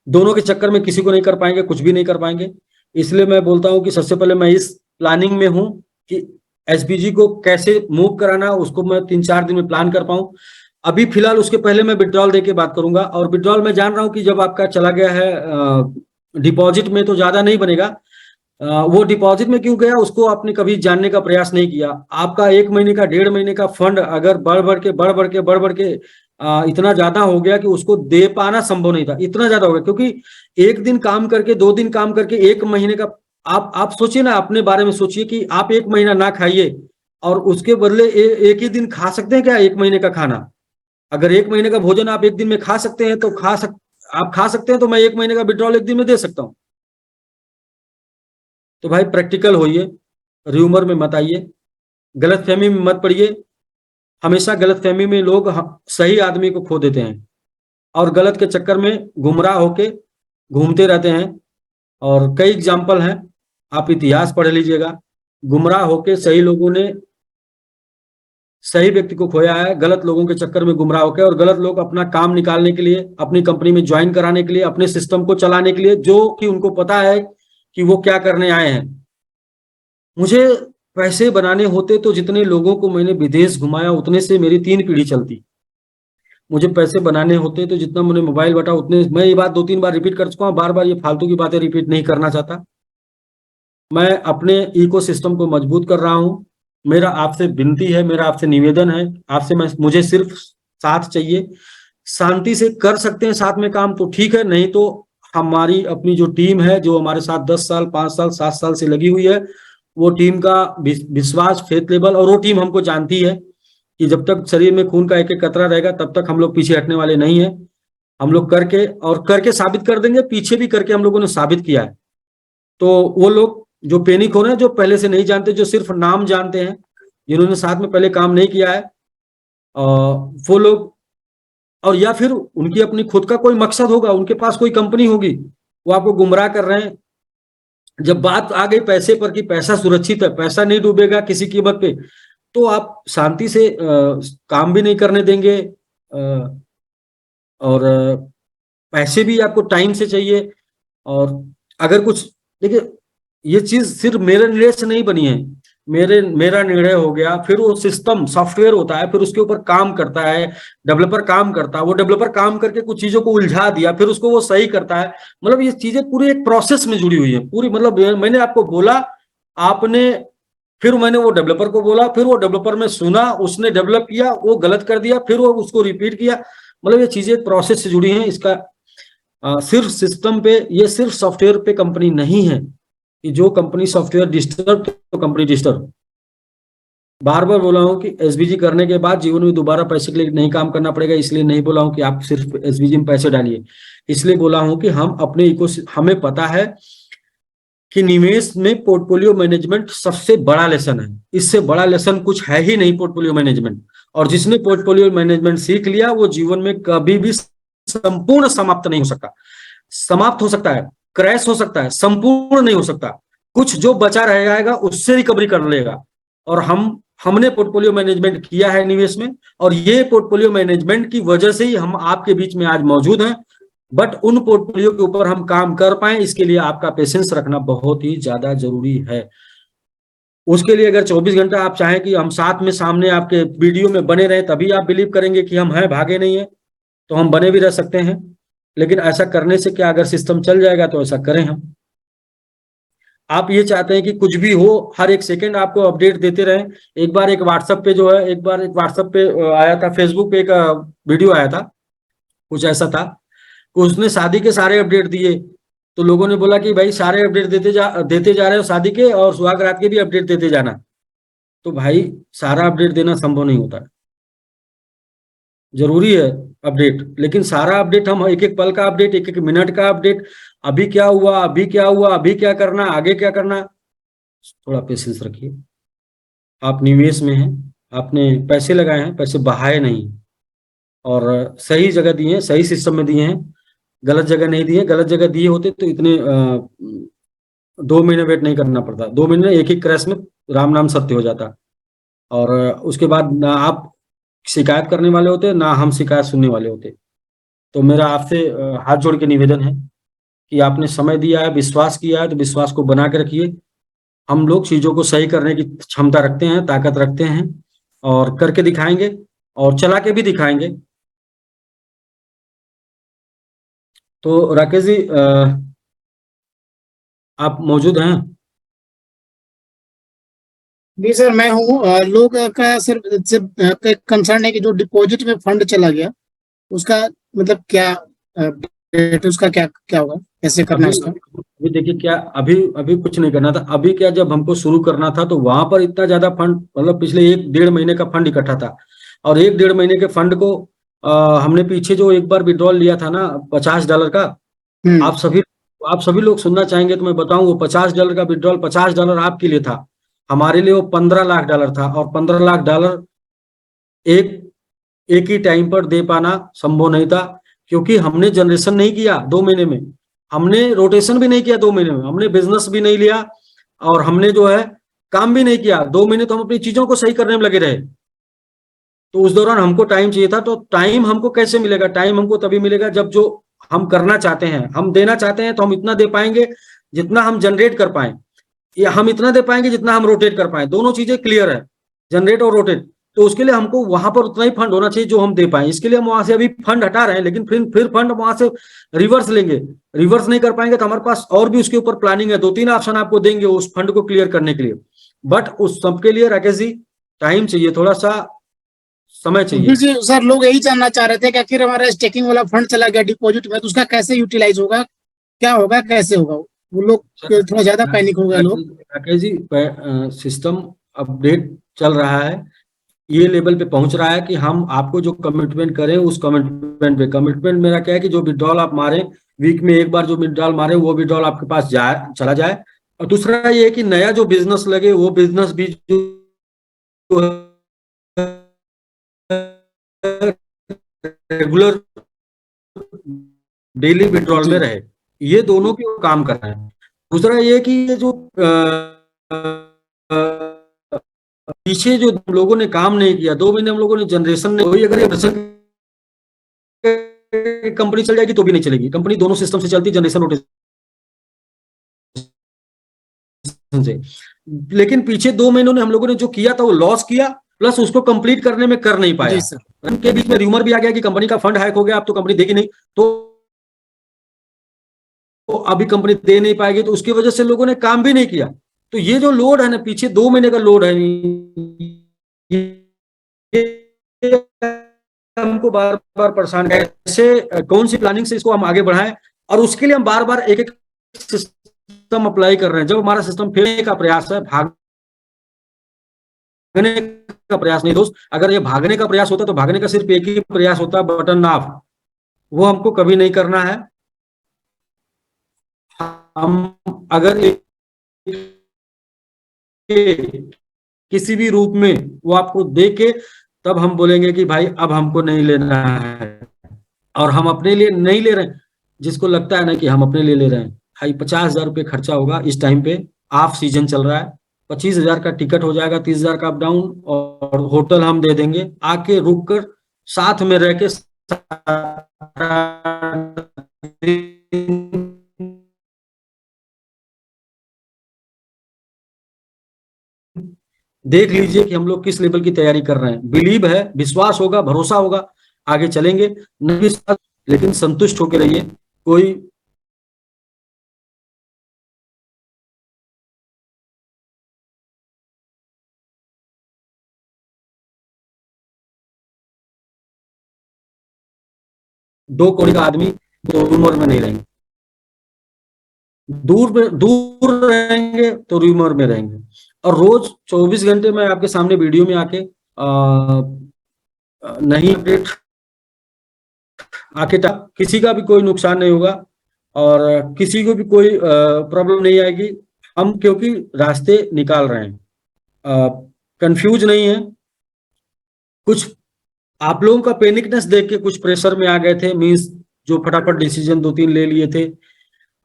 दोनों के चक्कर में किसी को नहीं कर पाएंगे, कुछ भी नहीं कर पाएंगे। इसलिए मैं बोलता हूं कि सबसे पहले मैं इस प्लानिंग में हूं कि एसबीजी को कैसे मूव कराना, उसको मैं 3-4 दिन में प्लान कर पाऊं। अभी फिलहाल उसके पहले मैं विड्रॉल दे के बात करूंगा। और विड्रॉल मैं जान रहा हूं कि जब आपका चला गया है डिपॉजिट में तो ज्यादा नहीं बनेगा। वो डिपॉजिट में क्यों गया उसको आपने कभी जानने का प्रयास नहीं किया। आपका 1 महीने का 1.5 महीने का फंड अगर बढ़ बढ़ के इतना ज्यादा हो गया कि उसको दे पाना संभव नहीं था, इतना ज्यादा हो गया। क्योंकि एक दिन काम करके, 2 दिन काम करके 1 महीने का, आप सोचिए ना, अपने बारे में सोचिए कि आप 1 महीना ना खाइए और उसके बदले एक ही दिन खा सकते हैं क्या 1 महीने का खाना। अगर 1 महीने का भोजन आप एक दिन में खा सकते हैं तो आप खा सकते हैं, तो मैं 1 महीने का विड्रॉल एक दिन में दे सकता हूं। तो भाई प्रैक्टिकल होइए, र्यूमर में मत आइए, गलत फहमी में मत पड़िए। हमेशा गलत फहमी में लोग सही आदमी को खो देते हैं और गलत के चक्कर में गुमराह होके घूमते रहते हैं। और कई एग्जाम्पल हैं, आप इतिहास पढ़ लीजिएगा। गुमराह होके सही लोगों ने सही व्यक्ति को खोया है, गलत लोगों के चक्कर में गुमराह होकर। और गलत लोग अपना काम निकालने के लिए, अपनी कंपनी में ज्वाइन कराने के लिए, अपने सिस्टम को चलाने के लिए, जो कि उनको पता है कि वो क्या करने आए हैं। मुझे पैसे बनाने होते तो जितने लोगों को मैंने विदेश घुमाया उतने से मेरी 3 पीढ़ी चलती। मुझे पैसे बनाने होते तो जितना मैंने मोबाइल बटा उतने, मैं ये बात 2-3 बार रिपीट कर चुका हूँ, बार बार ये फालतू की बातें रिपीट नहीं करना चाहता। मैं अपने इकोसिस्टम को मजबूत कर रहा हूँ। मेरा आपसे विनती है, मेरा आपसे निवेदन है, आपसे मुझे सिर्फ साथ चाहिए। शांति से कर सकते हैं साथ में काम तो ठीक है, नहीं तो हमारी अपनी जो टीम है, जो हमारे साथ 10 साल, 5 साल, 7 साल से लगी हुई है, वो टीम का विश्वास, फेथ लेवल, और वो टीम हमको जानती है कि जब तक शरीर में खून का एक एक कतरा रहेगा तब तक हम लोग पीछे हटने वाले नहीं है। हम लोग करके और करके साबित कर देंगे, पीछे भी करके हम लोगों ने साबित किया है। तो वो लोग जो पैनिक हो रहे हैं, जो पहले से नहीं जानते, जो सिर्फ नाम जानते हैं, जिन्होंने साथ में पहले काम नहीं किया है, वो लोग, और या फिर उनकी अपनी खुद का कोई मकसद होगा, उनके पास कोई कंपनी होगी, वो आपको गुमराह कर रहे हैं। जब बात आ गई पैसे पर कि पैसा सुरक्षित है, पैसा नहीं डूबेगा किसी कीमत पे, तो आप शांति से काम भी नहीं करने देंगे। और पैसे भी आपको टाइम से चाहिए। और अगर कुछ, देखिए, ये चीज सिर्फ मेरे निर्णय से नहीं बनी है, मेरा निर्णय हो गया, फिर वो सिस्टम सॉफ्टवेयर होता है, फिर उसके ऊपर काम करता है, डेवलपर काम करता है, वो डेवलपर काम करके कुछ चीजों को उलझा दिया, फिर उसको वो सही करता है। मतलब ये चीजें पूरी एक प्रोसेस में जुड़ी हुई है पूरी। मतलब मैंने आपको बोला, आपने, फिर मैंने वो डेवलपर को बोला, फिर वो डेवलपर में सुना, उसने डेवलप किया, वो गलत कर दिया, फिर वो उसको रिपीट किया। मतलब ये चीजें प्रोसेस से जुड़ी हैं। इसका सिर्फ सिस्टम पे, ये सिर्फ सॉफ्टवेयर पे कंपनी नहीं है कि जो कंपनी सॉफ्टवेयर डिस्टर्ब तो कंपनी डिस्टर्ब। बार बार बोला हूं कि एसबीजी करने के बाद जीवन में दोबारा पैसे के लिए नहीं काम करना पड़ेगा। इसलिए नहीं बोला हूं कि आप सिर्फ एसबीजी में पैसे डालिए, इसलिए बोला हूं कि हम अपने हमें पता है कि निवेश में पोर्टफोलियो मैनेजमेंट सबसे बड़ा लेसन है। इससे बड़ा लेसन कुछ है ही नहीं पोर्टफोलियो मैनेजमेंट। और जिसने पोर्टफोलियो मैनेजमेंट सीख लिया वो जीवन में कभी भी संपूर्ण समाप्त नहीं हो सकता। समाप्त हो सकता है, क्रैश हो सकता है, संपूर्ण नहीं हो सकता। कुछ जो बचा रह जाएगा उससे रिकवरी कर लेगा। और हमने पोर्टफोलियो मैनेजमेंट किया है निवेश में, और ये पोर्टफोलियो मैनेजमेंट की वजह से ही हम आपके बीच में आज मौजूद हैं। बट उन पोर्टफोलियो के ऊपर हम काम कर पाए, इसके लिए आपका पेशेंस रखना बहुत ही ज्यादा जरूरी है। उसके लिए अगर 24 घंटा आप चाहें कि हम साथ में सामने आपके वीडियो में बने रहे, तभी आप बिलीव करेंगे कि हम हैं, भागे नहीं है, तो हम बने भी रह सकते हैं। लेकिन ऐसा करने से क्या, अगर सिस्टम चल जाएगा तो ऐसा करें हम। आप ये चाहते हैं कि कुछ भी हो, हर एक सेकंड आपको अपडेट देते रहें। एक बार एक व्हाट्सएप पे जो है, एक बार एक व्हाट्सएप पे आया था, फेसबुक पे एक वीडियो आया था, कुछ ऐसा था कि उसने शादी के सारे अपडेट दिए। तो लोगों ने बोला कि भाई सारे अपडेट देते जा रहे हो शादी के, और सुहाग रात के भी अपडेट देते जाना। तो भाई सारा अपडेट देना संभव नहीं होता है, जरूरी है अपडेट, लेकिन सारा अपडेट, हम एक एक पल का अपडेट, एक एक मिनट का अपडेट, अभी क्या हुआ, अभी क्या हुआ, अभी क्या करना, आगे क्या करना, थोड़ा पेशेंस रखिए। आप निवेश में हैं, आपने पैसे लगाए हैं, पैसे बहाए नहीं, और सही जगह दिए हैं, सही सिस्टम में दिए हैं। गलत जगह नहीं दिए, गलत जगह दिए होते तो इतने 2 महीने वेट नहीं करना पड़ता। 2 महीने एक ही क्रैश में राम नाम सत्य हो जाता। और उसके बाद ना आप शिकायत करने वाले होते ना हम शिकायत सुनने वाले होते। तो मेरा आपसे हाथ जोड़ के निवेदन है कि आपने समय दिया है, विश्वास किया है, तो विश्वास को बना के रखिए। हम लोग चीजों को सही करने की क्षमता रखते हैं, ताकत रखते हैं, और करके दिखाएंगे और चला के भी दिखाएंगे। तो राकेश जी, आप मौजूद हैं? जी सर, मैं हूँ। लोग का सिर्फ सिर्फ कंसर्न है कि जो डिपॉजिट में फंड चला गया उसका मतलब क्या डेट, उसका क्या क्या होगा, कैसे करना अभी उसका। अभी देखिए क्या, अभी अभी कुछ नहीं करना था। अभी क्या, जब हमको शुरू करना था तो वहां पर इतना ज्यादा फंड, मतलब पिछले 1 डेढ़ महीने का फंड इकट्ठा था। और 1 डेढ़ महीने के फंड को हमने पीछे जो एक बार विड्रॉल लिया था ना $50 का, हम्म। आप सभी आप सभी लोग सुनना चाहेंगे तो मैं बताऊं, वो $50 का विड्रॉल, $50 आपके लिए था। हमारे लिए वो $15 लाख था। और $15 लाख एक एक ही टाइम पर दे पाना संभव नहीं था, क्योंकि हमने जनरेशन नहीं किया 2 महीने में, हमने रोटेशन भी नहीं किया 2 महीने में, हमने बिजनेस भी नहीं लिया, और हमने जो है काम भी नहीं किया 2 महीने। तो हम अपनी चीजों को सही करने में लगे रहे। तो उस दौरान हमको टाइम चाहिए था। तो टाइम हमको कैसे मिलेगा? टाइम हमको तभी मिलेगा जब जो हम करना चाहते हैं, हम देना चाहते हैं, तो हम इतना दे पाएंगे जितना हम जनरेट कर पाए, या हम इतना दे पाएंगे जितना हम रोटेट कर पाए। दोनों चीजें क्लियर है, जनरेट और रोटेट। तो उसके लिए हमको वहां पर उतना ही फंड होना चाहिए जो हम दे पाए। इसके लिए हम वहां से अभी फंड हटा रहे हैं, लेकिन फिर फंड वहां से रिवर्स लेंगे। रिवर्स नहीं कर पाएंगे तो हमारे पास और भी उसके ऊपर प्लानिंग है, 2 3 ऑप्शन आपको देंगे उस फंड को क्लियर करने के लिए। बट उस सबके लिए राकेश जी टाइम चाहिए, थोड़ा सा समय जी चाहिए। जी सर, लोग यही जानना चाह रहे थे कि आखिर हमारा स्टेकिंग वाला फंड चला गया डिपॉजिट में, तो उसका कैसे यूटिलाइज होगा, क्या होगा, कैसे होगा। वो लोग थोड़ा ज्यादा पैनिक हो गए लोग। राकेश जी, सिस्टम अपडेट चल रहा है, ये लेवल पे पहुंच रहा है कि हम आपको जो कमिटमेंट करें उस कमिटमेंट पे। कमिटमेंट मेरा क्या है कि जो विड्रॉल आप मारे, वीक में एक बार जो विड्रॉल मारे, वो विड्रॉल आपके पास जाए, चला जाए। और दूसरा ये है कि नया जो बिजनेस लगे, वो बिजनेस भी जो रेगुलर डेली विड्रॉल जी में रहे। ये दोनों की काम कर रहे हैं। दूसरा ये कि ये जो पीछे जो हम लोगों ने काम नहीं किया, 2 महीने हम लोगों ने जनरेशन ने, वही अगर ये कंपनी चल जाएगी तो भी नहीं चलेगी। कंपनी दोनों सिस्टम से चलती, जनरेशन रोटेशन से। लेकिन पीछे 2 महीनों ने हम लोगों ने जो किया था वो लॉस किया, प्लस उसको कंप्लीट करने में कर नहीं जी पाया। सर। उनके बीच में र्यूमर भी आ गया कि कंपनी का फंड हैक हो गया, अब तो कंपनी देगी नहीं, तो अभी कंपनी दे नहीं पाएगी, तो उसकी वजह से लोगों ने काम भी नहीं किया। तो ये जो लोड है ना, पीछे 2 महीने का लोड है, ये हमको बार बार परेशान कर, कैसे कौन सी प्लानिंग से इसको हम आगे बढ़ाएं। और उसके लिए हम बार बार एक एक सिस्टम अप्लाई कर रहे हैं। जब हमारा सिस्टम फेलने का प्रयास है, भागने का प्रयास नहीं दोस्त, अगर ये भागने का प्रयास होता तो भागने का सिर्फ एक ही प्रयास होता, बटन ऑफ। वो हमको कभी नहीं करना है। हम अगर किसी भी रूप में वो आपको दे के, तब हम बोलेंगे कि भाई अब हमको नहीं लेना है। और हम अपने लिए नहीं ले रहे हैं। जिसको लगता है ना कि हम अपने लिए ले रहे हैं, भाई $50,000 खर्चा होगा इस टाइम पे, ऑफ सीजन चल रहा है, 25,000 का टिकट हो जाएगा, 30,000 का अप डाउन, और होटल हम दे देंगे, आके रुक कर साथ में रह के देख लीजिए कि हम लोग किस लेवल की तैयारी कर रहे हैं। बिलीव है, विश्वास होगा, भरोसा होगा, आगे चलेंगे। नहीं विश्वास, लेकिन संतुष्ट होकर रहिए। कोई दो कौड़ी का आदमी तो रूमर में नहीं रहेंगे, दूर रहेंगे तो रूमर में रहेंगे। और रोज 24 घंटे में आपके सामने वीडियो में आके नहीं अपडेट आके, किसी का भी कोई नुकसान नहीं होगा, और किसी को भी कोई प्रॉब्लम नहीं आएगी। हम क्योंकि रास्ते निकाल रहे हैं, कंफ्यूज नहीं है। कुछ आप लोगों का पैनिकनेस देख के कुछ प्रेशर में आ गए थे, मीन्स जो फटाफट डिसीजन 2-3 ले लिए थे।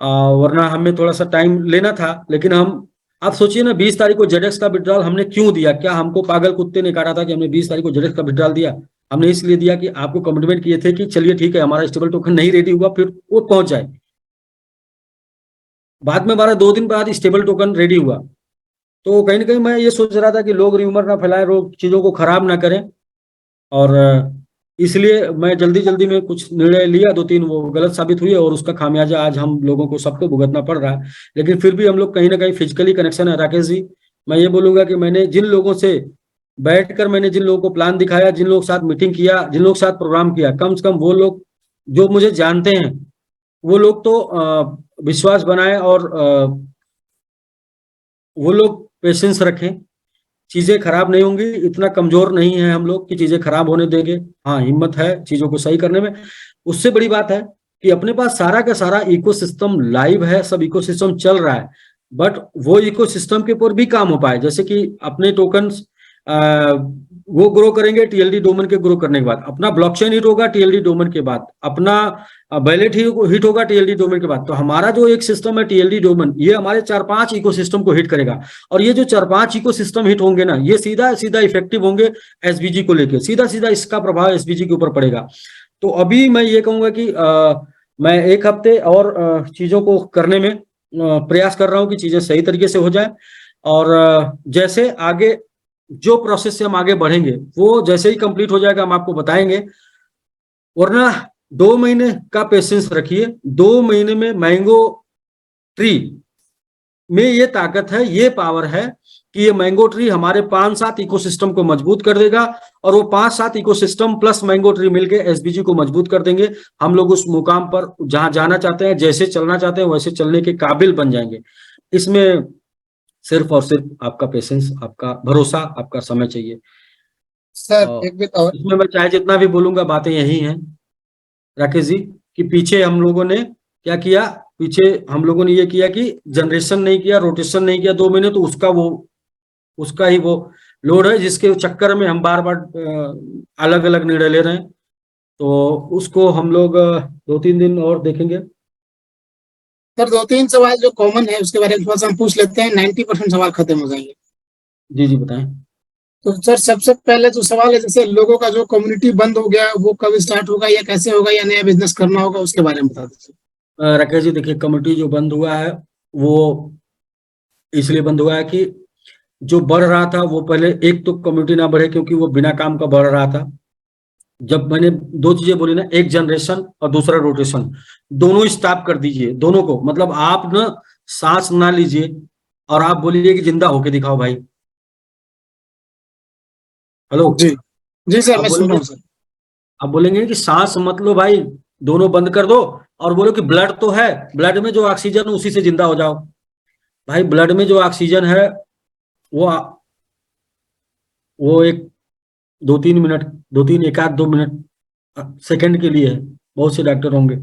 वरना हमें थोड़ा सा टाइम लेना था, लेकिन हम, आप सोचिए ना, 20 तारीख को जेडेक्स का विड्रॉल हमने क्यों दिया? क्या हमको पागल कुत्ते ने काटा था कि हमने 20 तारीख को जेडेक्स का विड्रॉल दिया? हमने इसलिए दिया कि आपको कमिटमेंट किए थे कि चलिए ठीक है, हमारा स्टेबल टोकन नहीं रेडी हुआ, फिर वो पहुंच जाए। बाद में हमारा 2 दिन बाद स्टेबल टोकन रेडी हुआ। तो कहीं ना कहीं मैं ये सोच रहा था कि लोग र्यूमर ना फैलाएं, लोग चीजों को खराब ना करें, और इसलिए मैं जल्दी जल्दी में कुछ निर्णय लिया, 2-3 वो गलत साबित हुई, और उसका खामियाजा आज हम लोगों को सबको भुगतना पड़ रहा है। लेकिन फिर भी हम लोग कहीं ना कहीं फिजिकली कनेक्शन है। राकेश जी, मैं ये बोलूंगा कि मैंने जिन लोगों से बैठकर, मैंने जिन लोगों को प्लान दिखाया, जिन लोगों के साथ मीटिंग किया, जिन लोगों के साथ प्रोग्राम किया, कम से कम वो लोग जो मुझे जानते हैं, वो लोग तो विश्वास बनाए, और वो लोग पेशेंस रखें। चीजें खराब नहीं होंगी, इतना कमजोर नहीं है हम लोग कि चीजें खराब होने देंगे। हाँ, हिम्मत है चीजों को सही करने में। उससे बड़ी बात है कि अपने पास सारा का सारा इकोसिस्टम लाइव है, सब इकोसिस्टम चल रहा है, बट वो इकोसिस्टम के ऊपर भी काम हो पाए। जैसे कि अपने टोकन्स वो ग्रो करेंगे टीएलडी डोमेन के ग्रो करने के बाद, अपना ब्लॉकचेन हिट होगा टीएलडी डोमेन के बाद, अपना वैलेट हिट होगा टीएलडी डोमेन के बाद। तो हमारा जो एक सिस्टम है टीएलडी डोमेन, ये हमारे 4-5 इकोसिस्टम को हिट करेगा। और ये जो 4-5 इकोसिस्टम हिट होंगे ना, ये सीधा सीधा इफेक्टिव होंगे एसबीजी को लेकर, सीधा सीधा इसका प्रभाव एसबीजी के ऊपर पड़ेगा। तो अभी मैं ये कहूंगा कि मैं 1 हफ्ते और चीजों को करने में प्रयास कर रहा हूं कि चीजें सही तरीके से हो जाए। और जैसे आगे जो प्रोसेस से हम आगे बढ़ेंगे, वो जैसे ही कंप्लीट हो जाएगा हम आपको बताएंगे। वरना 2 महीने का पेशेंस रखिए। 2 महीने में मैंगो ट्री में ये ताकत है, ये पावर है कि ये मैंगो ट्री हमारे 5-7 इकोसिस्टम को मजबूत कर देगा, और वो 5-7 इकोसिस्टम प्लस मैंगो ट्री मिलके एसबीजी को मजबूत कर देंगे। हम लोग उस मुकाम पर जहां जाना चाहते हैं, जैसे चलना चाहते हैं, वैसे चलने के काबिल बन जाएंगे। इसमें सिर्फ और सिर्फ आपका पेशेंस, आपका भरोसा, आपका समय चाहिए। सर एक बात और, इसमें मैं चाहे जितना भी बोलूंगा, बातें यही हैं राकेश जी, कि पीछे हम लोगों ने क्या किया, पीछे हम लोगों ने ये किया कि जनरेशन नहीं किया, रोटेशन नहीं किया 2 महीने, तो उसका ही वो लोड है, जिसके चक्कर में हम बार बार अलग अलग निर्णय ले रहे हैं। तो उसको हम लोग 2-3 दिन और देखेंगे। सर 2-3 सवाल जो कॉमन है उसके बारे में थोड़ा सा हम पूछ लेते हैं, 90% सवाल खत्म हो जाएंगे। जी जी, बताएं। तो सर सबसे पहले तो सवाल है, जैसे लोगों का जो कम्युनिटी बंद हो गया, वो कब स्टार्ट होगा या कैसे होगा, या नया बिजनेस करना होगा, उसके बारे में बता दीजिए। राकेश जी, देखिए, कमिटी जो बंद हुआ है वो इसलिए बंद हुआ है कि जो बढ़ रहा था वो पहले, एक तो कम्युनिटी ना बढ़े क्योंकि वो बिना काम का बढ़ रहा था। जब मैंने 2 चीजें बोली ना, एक जनरेशन और दूसरा रोटेशन, दोनों स्टॉप कर दीजिए, दोनों को। मतलब आप ना सांस ना लीजिए और आप बोलिए कि जिंदा होके दिखाओ भाई। हेलो जी जी सर, आप मैं सुन रहा बोलेंगे हूँ सर। आप बोलेंगे कि सांस मत लो भाई, दोनों बंद कर दो, और बोलो कि ब्लड तो है, ब्लड में जो ऑक्सीजन उसी से जिंदा हो जाओ। भाई, ब्लड में जो ऑक्सीजन है वो वो एक 2-3 मिनट, 2-3, 1-2 मिनट सेकंड के लिए है। बहुत से डॉक्टर होंगे।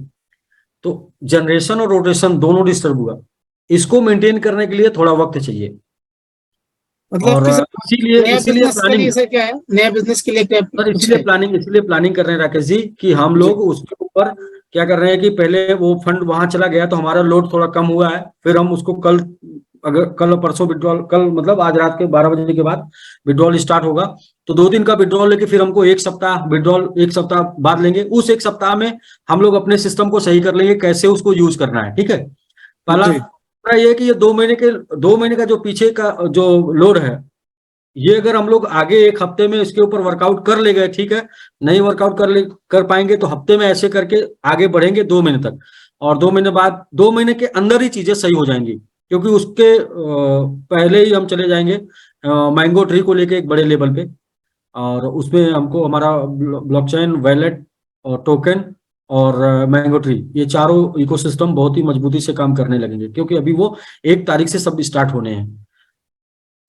तो जनरेशन और रोटेशन दोनों डिस्टर्ब हुआ, इसको मेंटेन करने के लिए थोड़ा वक्त चाहिए। मतलब और कि सर इसीलिए नया इसीलिए बिजनेस के प्लानिंग, लिए सर क्या है, नया बिजनेस के लिए क्या सर कुछ इसीलिए है? प्लानिंग कर रहे हैं राकेश जी, कि हम जी लोग उसके ऊपर क्या कर रहे हैं कि पहले वो फंड वहां चला गया तो हमारा लोड थोड़ा कम हुआ है। फिर हम उसको कल, अगर कल परसों विड्रॉल, कल मतलब आज रात के 12 बजे के बाद विड्रॉल स्टार्ट होगा। तो 2 दिन का विड्रॉल लेके फिर हमको 1 सप्ताह विड्रॉल, 1 सप्ताह बाद लेंगे। उस 1 सप्ताह में हम लोग अपने सिस्टम को सही कर लेंगे, कैसे उसको यूज करना है। ठीक है, पहला जी ये है कि ये 2 महीने का जो पीछे का जो लोड है, ये अगर हम लोग आगे 1 हफ्ते में इसके ऊपर वर्कआउट कर ले गए, ठीक है। नहीं वर्कआउट कर पाएंगे तो हफ्ते में ऐसे करके आगे बढ़ेंगे 2 महीने तक। और 2 महीने बाद, 2 महीने के अंदर ही चीजें सही हो जाएंगी, क्योंकि उसके पहले ही हम चले जाएंगे मैंगो ट्री को लेके एक बड़े लेवल पे। और उसमें हमको हमारा ब्लॉकचेन, वैलेट और टोकन और मैंगो ट्री, ये चारों इकोसिस्टम बहुत ही मजबूती से काम करने लगेंगे, क्योंकि अभी वो 1 तारीख से सब स्टार्ट होने हैं।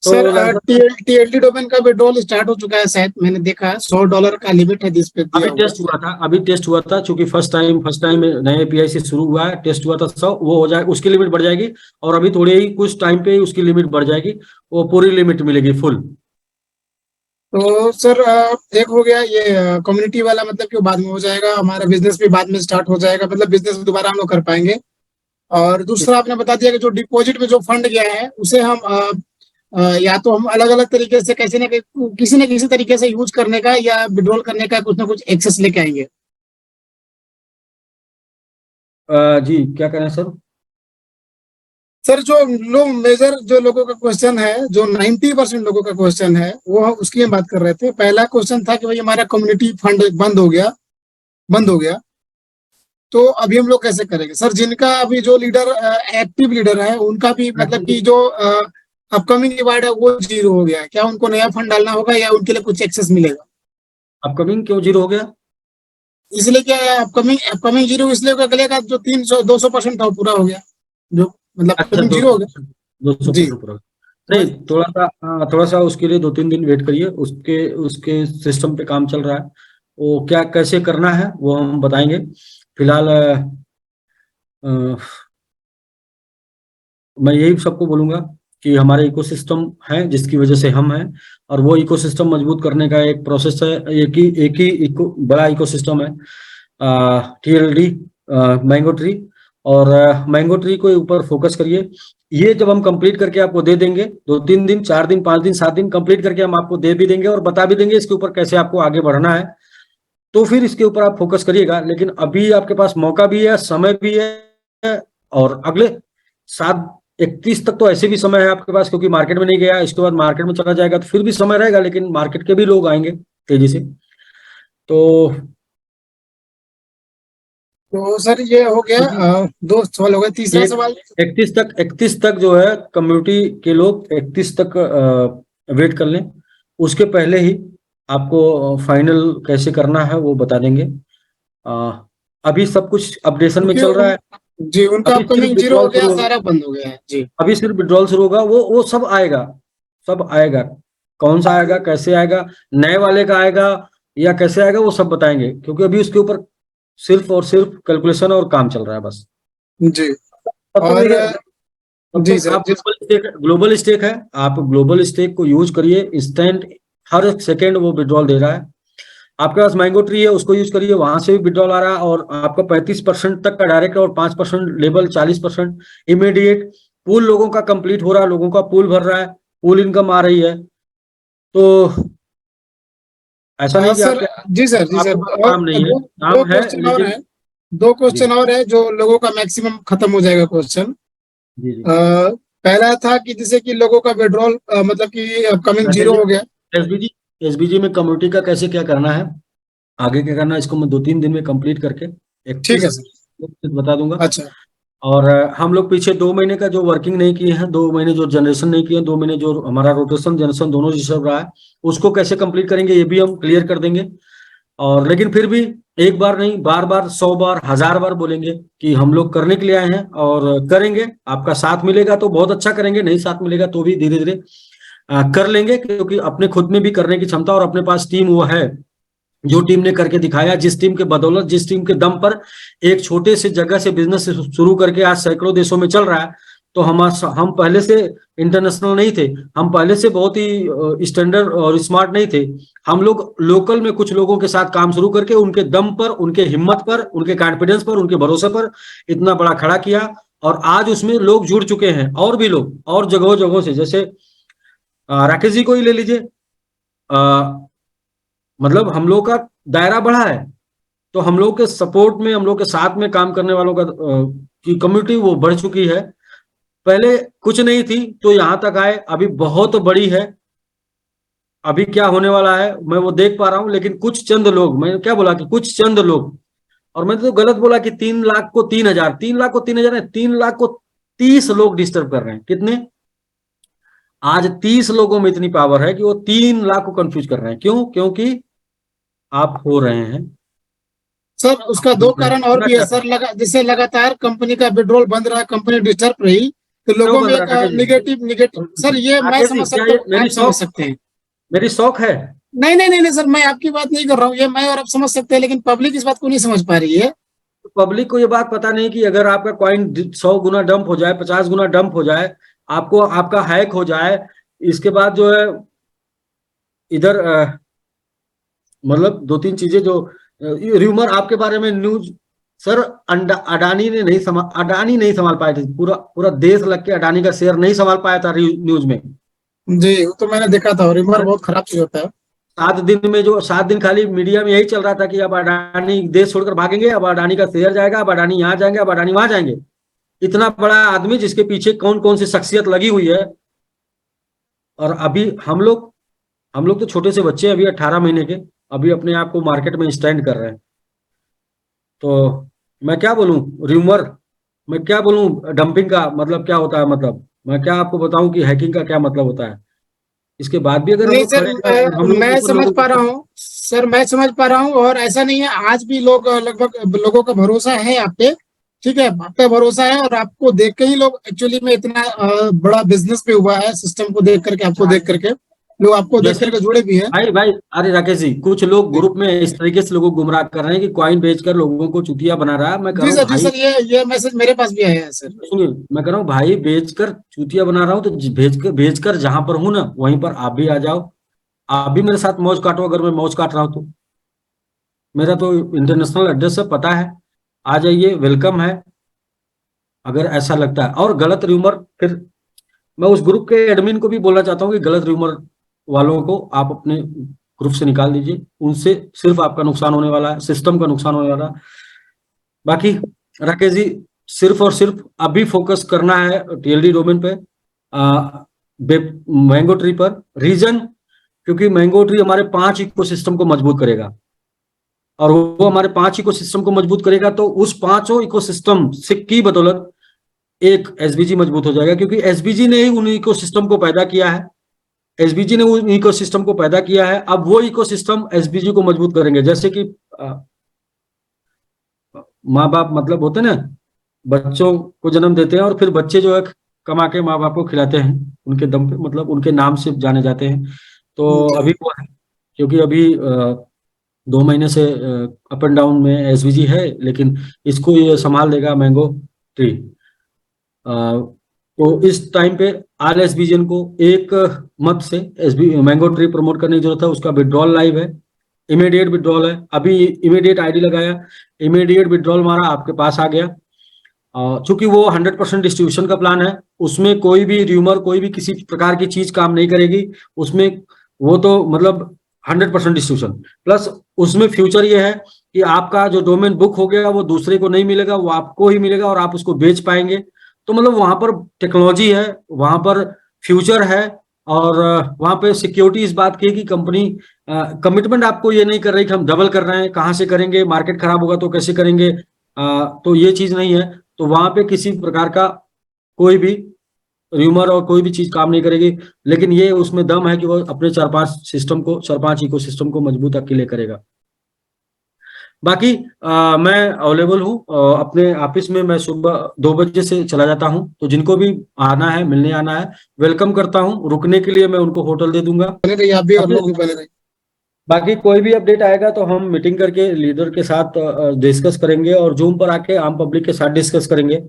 तो सर, लगभग टीएलडी डोमेन का विड्रॉल स्टार्ट हो चुका है शायद, मैंने देखा $100 का लिमिट है जिस पे दिया हुआ अभी टेस्ट हुआ था, चूंकि फर्स्ट टाइम नए एपीआई से शुरू हुआ है, टेस्ट हुआ था। सब वो हो जाए, उसकी लिमिट बढ़ जाएगी, और अभी थोड़े ही कुछ टाइम पे उसकी लिमिट बढ़ जाएगी, वो पूरी लिमिट मिलेगी फुल। तो सर एक हो गया ये कम्युनिटी वाला, मतलब कि वो बाद में हो जाएगा, हमारा बिजनेस भी बाद में स्टार्ट हो जाएगा, मतलब बिजनेस दोबारा हम लोग कर पाएंगे। और दूसरा आपने बता दिया कि जो डिपॉजिट में जो फंड गया है उसे हम या तो हम अलग अलग तरीके से कैसे न किसी तरीके से यूज करने का या विड्रॉल करने का कुछ ना कुछ एक्सेस लेके आएंगे। जी क्या कह रहे हैं सर? सर जो लोग मेजर जो लोगों का क्वेश्चन है, जो 90% लोगों का क्वेश्चन है, वो उसकी हम बात कर रहे थे। पहला क्वेश्चन था कि भाई हमारा कम्युनिटी फंड बंद हो गया, तो अभी हम लोग कैसे करेंगे सर? जिनका अभी जो लीडर एक्टिव लीडर है उनका भी मतलब कि जो अपकमिंग डिवाइड है वो जीरो हो गया है, क्या उनको नया फंड डालना होगा या उनके लिए कुछ एक्सेस मिलेगा? अपकमिंग क्यों जीरो हो गया? इसलिए क्या है, अपकमिंग अपकमिंग जीरो इसलिए होगा, अगले का जो 300-200% था वो पूरा हो गया, जो मतलब अच्छा, अपकमिंग दो जीरो सौ हो गया। परसेंट 200% जी। पूरा? तो नहीं, थोड़ा सा थोड़ा सा उसके लिए 2-3 दिन वेट करिए। उसके उसके सिस्टम पे काम चल रहा है। वो क्या कैसे करना है वो हम बताएंगे। फिलहाल अ, मैं यही सबको बोलूंगा कि हमारे इकोसिस्टम है जिसकी वजह से हम हैं, और वो इकोसिस्टम मजबूत करने का एक प्रोसेस है। एक ही बड़ा इकोसिस्टम है, TLD, मैंगो ट्री। और मैंगो ट्री के ऊपर फोकस करिए। ये जब हम कंप्लीट करके आपको दे देंगे, 2-3 दिन, 4 दिन, 5 दिन, 7 दिन कंप्लीट करके हम आपको दे भी देंगे और बता भी देंगे इसके ऊपर कैसे आपको आगे बढ़ना है। तो फिर इसके ऊपर आप फोकस करिएगा। लेकिन अभी आपके पास मौका भी है, समय भी है, और अगले 7-31 तक तो ऐसे भी समय है आपके पास, क्योंकि मार्केट में नहीं गया। इसके बाद मार्केट में चला जाएगा तो फिर भी समय रहेगा, लेकिन मार्केट के भी लोग आएंगे तेजी से। तो तो सर ये हो गया, दो सवाल हो गए, तीसरा एक सवाल। 31 तक जो है कम्युनिटी के लोग 31 तक वेट कर लें। उसके पहले ही आपको फाइनल कैसे करना है वो बता देंगे। अ, अभी सब कुछ अपडेशन में क्योंकि चल रहा है। जी उनका अभी सिर्फ अपकमिंग जीरो हो विड्रॉल गया, शुरू होगा। सारा बंद हो गया है जी। अभी सिर्फ विड्रॉल शुरू होगा। वो सब आएगा, सब आएगा। कौन सा आएगा, कैसे आएगा, नए वाले का आएगा या कैसे आएगा, वो सब बताएंगे, क्योंकि अभी उसके ऊपर सिर्फ और सिर्फ कैलकुलेशन और काम चल रहा है बस। जी। तब तक और देखिए, तब जी तक सर आप जी। ग्लोबल स्टेक है, आप ग्लोबल स्टेक को यूज करिए। इंस्टेंट हर सेकेंड वो विड्रॉल दे रहा है। आपके पास मैंगो ट्री है, उसको यूज करिए, वहां से भी विड्रॉल आ रहा है। और आपका 35% तक का डायरेक्ट और 5% लेबल, 40% इमीडिएट। पूल लोगों का कंप्लीट हो रहा है, लोगों का पूल भर रहा है, पूल इनकम आ रही है। तो ऐसा नहीं कि सर जी सर, आपके पास और काम नहीं है, दो दो काम है क्वेश्चन और लेकिन। है। दो जी क्वेश्चन और है जो लोगों का मैक्सिमम खत्म हो जाएगा क्वेश्चन। जी जी। पहला था कि जैसे कि लोगों का विड्रॉल मतलब कि अपकमिंग मैं जीरो हो गया। एसबीजी एसबीजी में कम्युनिटी का कैसे क्या करना है, आगे क्या करना है, इसको मैं 2-3 दिन में कंप्लीट करके ठीक है 31 सर। बता दूंगा। अच्छा। और हम लोग पीछे 2 महीने का जो वर्किंग नहीं किए हैं, 2 महीने जो जनरेशन नहीं किए हैं, 2 महीने जो हमारा रोटेशन जनरेशन दोनों चल रहा है, उसको कैसे कंप्लीट करेंगे ये भी हम क्लियर कर देंगे। और लेकिन फिर भी एक बार नहीं, बार बार, 100 बार, 1000 बार बोलेंगे कि हम लोग करने के लिए आए हैं और करेंगे। आपका साथ मिलेगा तो बहुत अच्छा करेंगे, नहीं साथ मिलेगा तो भी धीरे धीरे कर लेंगे, क्योंकि अपने खुद में भी करने की क्षमता और अपने पास टीम वो है। जो टीम ने करके दिखाया, जिस टीम के बदौलत, जिस टीम के दम पर एक छोटे से जगह से बिजनेस शुरू करके आज सैकड़ों देशों में चल रहा है। तो हम पहले से इंटरनेशनल नहीं थे, हम पहले से बहुत ही स्टैंडर्ड और स्मार्ट नहीं थे। हम लोग लोकल में कुछ लोगों के साथ काम शुरू करके उनके दम पर, उनके हिम्मत पर, उनके कॉन्फिडेंस पर, उनके भरोसे पर इतना बड़ा खड़ा किया। और आज उसमें लोग जुड़ चुके हैं, और भी लोग और जगहों जगहों से, जैसे राकेश जी को ही ले लीजिए। मतलब हम लोग का दायरा बढ़ा है। तो हम लोग के सपोर्ट में, हम लोग के साथ में काम करने वालों का की कम्युनिटी वो बढ़ चुकी है। पहले कुछ नहीं थी तो यहाँ तक आए, अभी बहुत बड़ी है। अभी क्या होने वाला है मैं वो देख पा रहा हूँ, लेकिन कुछ चंद लोग, मैंने क्या बोला कि कुछ चंद लोग, और मैंने तो गलत बोला कि 3 लाख को 3 हजार, 3 लाख को 3 हजार, 3 लाख को 30 लोग डिस्टर्ब कर रहे हैं। कितने? आज 30 लोगों में इतनी पावर है कि वो 3 लाख को कंफ्यूज कर रहे हैं। क्यों? क्योंकि आप हो रहे हैं। सर उसका आप दो हो रहे हैं, कारण और करना भी है क्या था? सर, जैसे लगातार कंपनी का विड्रॉल बंद रहा, कंपनी डिस्टर्ब रही, तो क्यों लोगों में बंद एक रहा Rakesh ji? Negative negative sir, ये मैं राकेश जी, समझ क्या सकता ये हूँ, आप समझ सकते हैं। मेरी शौक है? नहीं नहीं नहीं नहीं सर, मैं आपकी बात नहीं कर रहा हूँ, ये मैं और आप समझ सकते हैं, लेकिन पब्लिक इस बात को नहीं समझ पा रही है। पब्लिक को ये बात पता नहीं कि अगर आपका कॉइन 100 गुना डंप हो जाए, 50 गुना डंप हो जाए, आपको आपका हैक हो जाए, इसके बाद जो है इधर मतलब दो तीन चीजें जो र्यूमर आपके बारे में न्यूज, सर अडानी नहीं संभाल पाए थे, पूरा पूरा देश लग के अडानी का शेयर नहीं संभाल पाया था न्यूज में। जी, वो तो मैंने देखा था, रिमर बहुत खराब चीज होता है। 7 दिन में जो 7 दिन खाली मीडिया में यही चल रहा था कि अब अडानी देश छोड़कर भागेंगे, अब अडानी का शेयर जाएगा, अब अडानी यहाँ जाएंगे, अब अडानी वहां जाएंगे। इतना बड़ा आदमी जिसके पीछे कौन कौन सी शख्सियत लगी हुई है, और अभी हम लोग तो छोटे से बच्चे, अभी 18 महीने के, अभी अपने आप को मार्केट में स्टैंड कर रहे हैं। तो मैं क्या बोलूं, र्यूमर, मैं क्या बोलूं, डंपिंग का मतलब क्या होता है, मतलब मैं क्या आपको बताऊं कि हैकिंग का क्या मतलब होता है। इसके बाद भी अगर हम नहीं लोग सर, खड़े हैं और हम लोग मैं ऊपर समझ लोगों पा को, रहा हूँ सर, मैं समझ पा रहा हूँ। और ऐसा नहीं है, आज भी लोग लगभग लोगों का भरोसा है आप पे। ठीक है, आप पे भरोसा है, और आपको देख के ही लोग एक्चुअली में इतना बड़ा बिजनेस भी हुआ है, सिस्टम को देख करके, आपको देख करके लोग आपको देख जैसे करके जुड़े भी हैं। भाई भाई, अरे राकेश जी, कुछ लोग जी ग्रुप में इस तरीके से लोगों को गुमराह कर रहे हैं कि कॉइन बेचकर लोगों को चूतिया बना रहा है। मैं कह जी रहा हूँ सर, जी भाई, सर, ये मैसेज मेरे पास भी आया है सर। सुनिए, मैं कह रहा हूँ भाई, बेचकर चूतिया बना रहा हूँ तो भेजकर जहां पर हूं ना, वहीं पर आप भी आ जाओ। आप भी मेरे साथ मौज काटो, अगर मैं मौज काट रहा हूं तो। मेरा तो इंटरनेशनल एड्रेस है, पता है, आ जाइए, वेलकम है। अगर ऐसा लगता है और गलत र्यूमर, फिर मैं उस ग्रुप के एडमिन को भी बोलना चाहता हूँ कि गलत र्यूमर वालों को आप अपने ग्रुप से निकाल दीजिए। उनसे सिर्फ आपका नुकसान होने वाला है, सिस्टम का नुकसान होने वाला है। बाकी राकेश जी, सिर्फ और सिर्फ अभी फोकस करना है टीएलडी डोमेन पे, मैंगो ट्री पर। रीजन, क्योंकि मैंगो ट्री हमारे 5 इकोसिस्टम को मजबूत करेगा, और वो हमारे 5 इकोसिस्टम को मजबूत करेगा, तो उस पांचों इकोसिस्टम से की बदौलत एक एसबीजी मजबूत हो जाएगा, क्योंकि एसबीजी ने ही उन इकोसिस्टम को पैदा किया है। एसबीजी ने उन इकोसिस्टम को पैदा किया है, अब वो इकोसिस्टम एसबीजी को मजबूत करेंगे। जैसे कि माँ बाप मतलब होते हैं ना, बच्चों को जन्म देते हैं और फिर बच्चे जो है कमा के माँ बाप को खिलाते हैं, उनके दम पे, मतलब उनके नाम से जाने जाते हैं। तो जी अभी वो है, क्योंकि अभी 2 महीने से अप एंड डाउन में एसबीजी है, लेकिन इसको ये संभाल देगा मैंगो ट्री। तो इस टाइम पे आर एस विजन को एक मत से एसबी मैंगो ट्री प्रमोट करने की जरूरत है। उसका विड्रॉल लाइव है, इमीडिएट विड्रॉल है, अभी इमीडिएट आईडी लगाया, इमीडिएट विड्रॉल मारा, आपके पास आ गया। चूंकि वो 100% डिस्ट्रीब्यूशन का प्लान है, उसमें कोई भी र्यूमर, कोई भी किसी प्रकार की चीज काम नहीं करेगी उसमें। वो तो मतलब 100% डिस्ट्रीब्यूशन प्लस, उसमें फ्यूचर ये है कि आपका जो डोमेन बुक हो गया वो दूसरे को नहीं मिलेगा, वो आपको ही मिलेगा और आप उसको बेच पाएंगे। तो मतलब वहां पर टेक्नोलॉजी है, वहां पर फ्यूचर है। और वहां पे सिक्योरिटी इस बात की है कि कंपनी कमिटमेंट आपको ये नहीं कर रही कि हम डबल कर रहे हैं, कहाँ से करेंगे, मार्केट खराब होगा तो कैसे करेंगे। तो ये चीज नहीं है। तो वहां पे किसी प्रकार का कोई भी र्यूमर और कोई भी चीज काम नहीं करेगी। लेकिन ये उसमें दम है कि वो अपने 4-5 इको सिस्टम को मजबूत अकेले करेगा। बाकी मैं अवेलेबल हूँ, अपने ऑफिस में मैं सुबह 2 बजे से चला जाता हूँ, तो जिनको भी आना है, मिलने आना है, वेलकम करता हूँ। रुकने के लिए मैं उनको होटल दे दूंगा। बने रहिए आप भी, और बाकी लोग भी बने रहिए। बाकी कोई भी अपडेट आएगा तो हम मीटिंग करके लीडर के साथ डिस्कस करेंगे, और जूम पर आके आम पब्लिक के साथ डिस्कस करेंगे।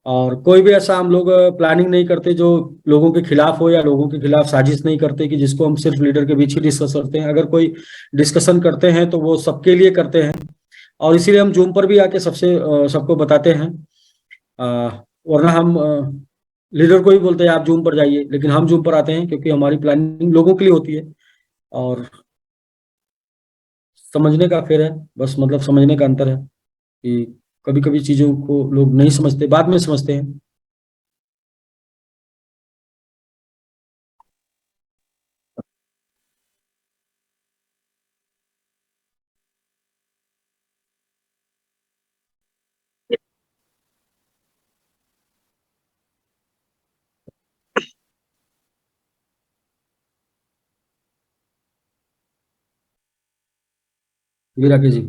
और कोई भी ऐसा हम लोग प्लानिंग नहीं करते जो लोगों के खिलाफ हो, या लोगों के खिलाफ साजिश नहीं करते कि जिसको हम सिर्फ लीडर के बीच ही डिस्कस करते हैं। अगर कोई डिस्कशन करते हैं तो वो सबके लिए करते हैं, और इसीलिए हम जूम पर भी आके सबको बताते हैं। वरना हम लीडर को ही बोलते हैं आप जूम पर जाइए, लेकिन हम जूम पर आते हैं क्योंकि हमारी प्लानिंग लोगों के लिए होती है। और समझने का फेर है, बस मतलब समझने का अंतर है कि कभी कभी चीजों को लोग नहीं समझते, बाद में समझते हैं। जी राकेश जी।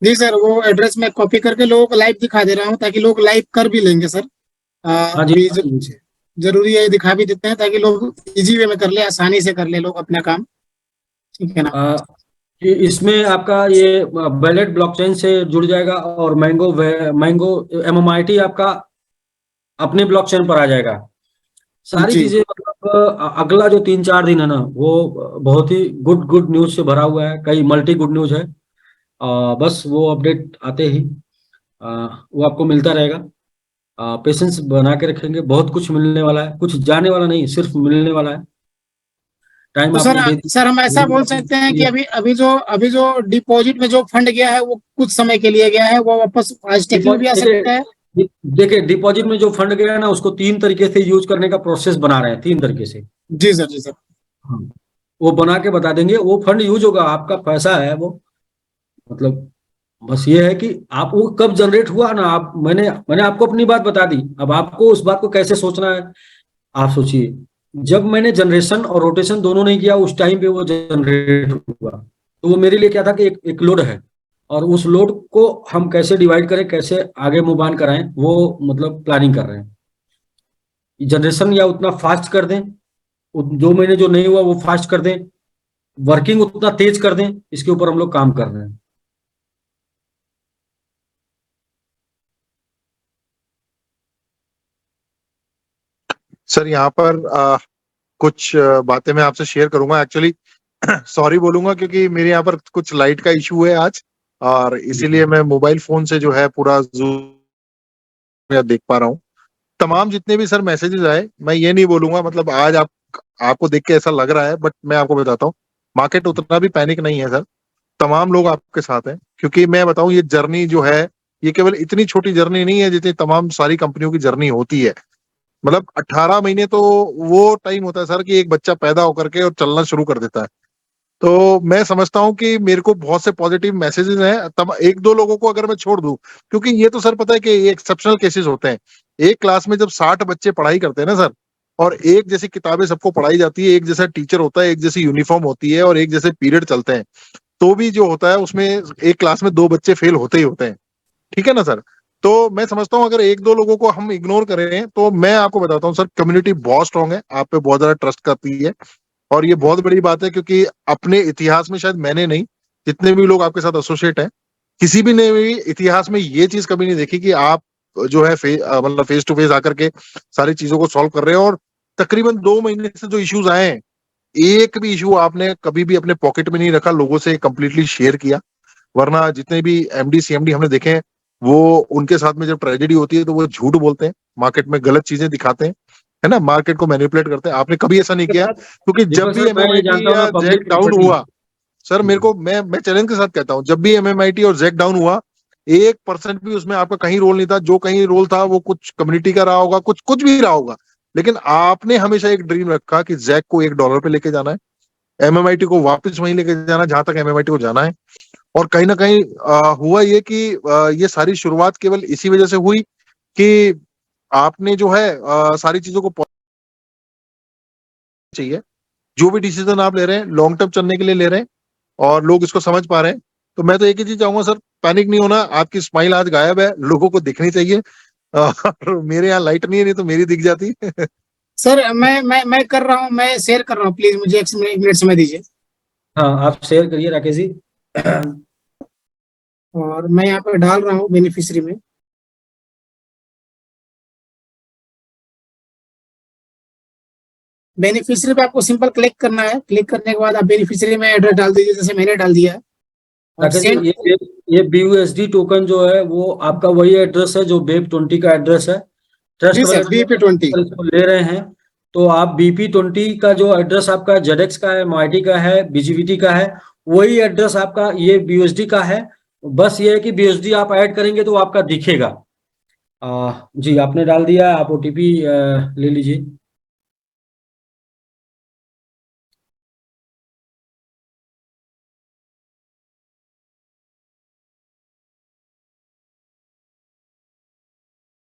जी सर, वो एड्रेस मैं कॉपी करके लोगों को लाइव दिखा दे रहा हूँ, ताकि लोग लाइव कर भी लेंगे सर। हाँ जी। अभी जरूरी है, दिखा भी देते हैं ताकि लोग इजी वे में कर ले, आसानी से कर ले लोग अपना काम। ठीक है ना। आ, कि इसमें आपका ये बैलेट ब्लॉकचेन से जुड़ जाएगा, और मैंगो मैंगो MMIT आपका अपने ब्लॉकचेन पर आ जाएगा। सारी जी चीजें मतलब अगला जो 3-4 दिन है ना वो बहुत ही गुड गुड न्यूज से भरा हुआ है, कई मल्टी गुड न्यूज है। बस वो अपडेट आते ही वो आपको मिलता रहेगा। पेशेंस बना के रखेंगे, बहुत कुछ मिलने वाला है, कुछ जाने वाला नहीं, सिर्फ मिलने वाला है। टाइम तो सर आपने दे सर हम ऐसा बोल सकते हैं कि दिया। अभी जो डिपॉजिट में जो फंड गया है वो कुछ समय के लिए गया है, वो वापस आज टेकिंग भी आ देखिए सकता है। देखिए, डिपॉजिट में जो फंड गया है ना उसको 3 तरीके से यूज करने का प्रोसेस बना रहे हैं, 3 तरीके से। जी सर, जी सर। हाँ, वो बना के बता देंगे, वो फंड यूज होगा, आपका पैसा है वो। मतलब बस ये है कि आप वो कब जनरेट हुआ ना, आप मैंने मैंने आपको अपनी बात बता दी, अब आपको उस बात को कैसे सोचना है आप सोचिए। जब मैंने जनरेशन और रोटेशन दोनों नहीं किया उस टाइम पे वो जनरेट हुआ, तो वो मेरे लिए क्या था कि एक लोड है, और उस लोड को हम कैसे डिवाइड करें, कैसे आगे मूव ऑन कराएं, वो मतलब प्लानिंग कर रहे हैं। जनरेशन या उतना फास्ट कर दें, 2 महीने जो नहीं हुआ वो फास्ट कर दें, वर्किंग उतना तेज कर दें, इसके ऊपर हम लोग काम कर रहे हैं। सर यहाँ पर कुछ बातें मैं आपसे शेयर करूंगा एक्चुअली। सॉरी बोलूंगा क्योंकि मेरे यहाँ पर कुछ लाइट का इशू है आज, और इसीलिए मैं मोबाइल फोन से जो है पूरा जूम देख पा रहा हूँ। तमाम जितने भी सर मैसेजेस आए, मैं ये नहीं बोलूंगा मतलब आज आपको देख के ऐसा लग रहा है, बट मैं आपको बताता हूँ मार्केट उतना भी पैनिक नहीं है सर। तमाम लोग आपके साथ हैं, क्योंकि मैं बताऊं ये जर्नी जो है ये केवल इतनी छोटी जर्नी नहीं है जितनी तमाम सारी कंपनियों की जर्नी होती है। मतलब 18 महीने तो वो टाइम होता है सर कि एक बच्चा पैदा होकर के और चलना शुरू कर देता है। तो मैं समझता हूँ कि मेरे को बहुत से पॉजिटिव मैसेजेस हैं, तब एक दो लोगों को अगर मैं छोड़ दूं, क्योंकि ये तो सर पता है कि ये एक्सेप्शनल केसेस होते हैं। एक क्लास में जब 60 बच्चे पढ़ाई करते हैं ना सर, और एक जैसी किताबें सबको पढ़ाई जाती है, एक जैसा टीचर होता है, एक जैसी यूनिफॉर्म होती है और एक जैसे पीरियड चलते हैं, तो भी जो होता है उसमें एक क्लास में 2 बच्चे फेल होते ही होते हैं। ठीक है ना सर। तो मैं समझता हूँ अगर एक दो लोगों को हम इग्नोर करें, तो मैं आपको बताता हूँ सर कम्युनिटी बहुत स्ट्रांग है, आप पे बहुत ज्यादा ट्रस्ट करती है। और ये बहुत बड़ी बात है, क्योंकि अपने इतिहास में शायद मैंने नहीं, जितने भी लोग आपके साथ एसोसिएट हैं, किसी भी ने भी इतिहास में ये चीज कभी नहीं देखी कि आप जो है मतलब फेस टू फेस आकर के सारी चीजों को सॉल्व कर रहे हैं। और तकरीबन 2 महीने से जो इश्यूज आए हैं, एक भी इशू आपने कभी भी अपने पॉकेट में नहीं रखा, लोगों से कंप्लीटली शेयर किया। वरना जितने भी एमडी सीएमडी हमने देखे हैं, वो उनके साथ में जब ट्रेजेडी होती है तो वो झूठ बोलते हैं, मार्केट में गलत चीजें दिखाते हैं, है ना, मार्केट को मैनिपुलेट करते हैं। आपने कभी ऐसा नहीं किया, क्योंकि जब देखो भी सर, मैं ये एमएमआईटी जानता हूँ ना, या जैक पब्लिक डाउन प्रॉपर्टी। हुआ, सर मेरे को मैं चैलेंज के साथ कहता हूँ, जब भी एमएमआईटी और जैक डाउन हुआ, 1% भी उसमें आपका कहीं रोल नहीं था। जो कहीं रोल था वो कुछ कम्युनिटी का रहा होगा, कुछ कुछ भी रहा होगा, लेकिन आपने हमेशा एक ड्रीम रखा कि जैक को $1 पे लेके जाना है, एमएमआईटी को वापस वहीं लेके जाना जहां तक एमएमआईटी को जाना है। और कहीं ना कहीं हुआ ये कि ये सारी शुरुआत केवल इसी वजह से हुई कि आपने जो है सारी चीजों को चाहिए, जो भी डिसीजन आप ले रहे हैं लॉन्ग टर्म चलने के लिए ले रहे हैं, और लोग इसको समझ पा रहे हैं। तो मैं तो एक ही चीज चाहूंगा सर, पैनिक नहीं होना। आपकी स्माइल आज गायब है, लोगों को दिखनी चाहिए। और मेरे यहाँ लाइट नहीं है, नहीं तो मेरी दिख जाती। सर मैं कर रहा हूँ, मैं शेयर कर रहा हूँ, प्लीज मुझे एक मिनट समय दीजिए। हाँ, आप शेयर करिए राकेश जी। और मैं यहाँ पे डाल रहा हूँ बेनिफिशियरी में। बेनिफिशियरी पे आपको सिंपल क्लिक करना है, क्लिक करने के बाद आप बेनिफिशियरी में एड्रेस डाल दीजिए, जैसे मैंने डाल दिया है। और राकेश जी, सेंड। ये BUSD टोकन जो है वो आपका वही एड्रेस है जो BEP20 का एड्रेस है। ट्रस्ट जी सर, वैलेट में BP20। अगर इसको ले रहे हैं तो आप BP20 का जो एड्रेस आपका जेडेक्स का है, मोआईटी का है, BGBT का है, वही एड्रेस आपका ये BUSD का है। बस ये है कि BUSD आप ऐड करेंगे तो आपका दिखेगा। जी, आपने डाल दिया, आप OTP ले लीजिए।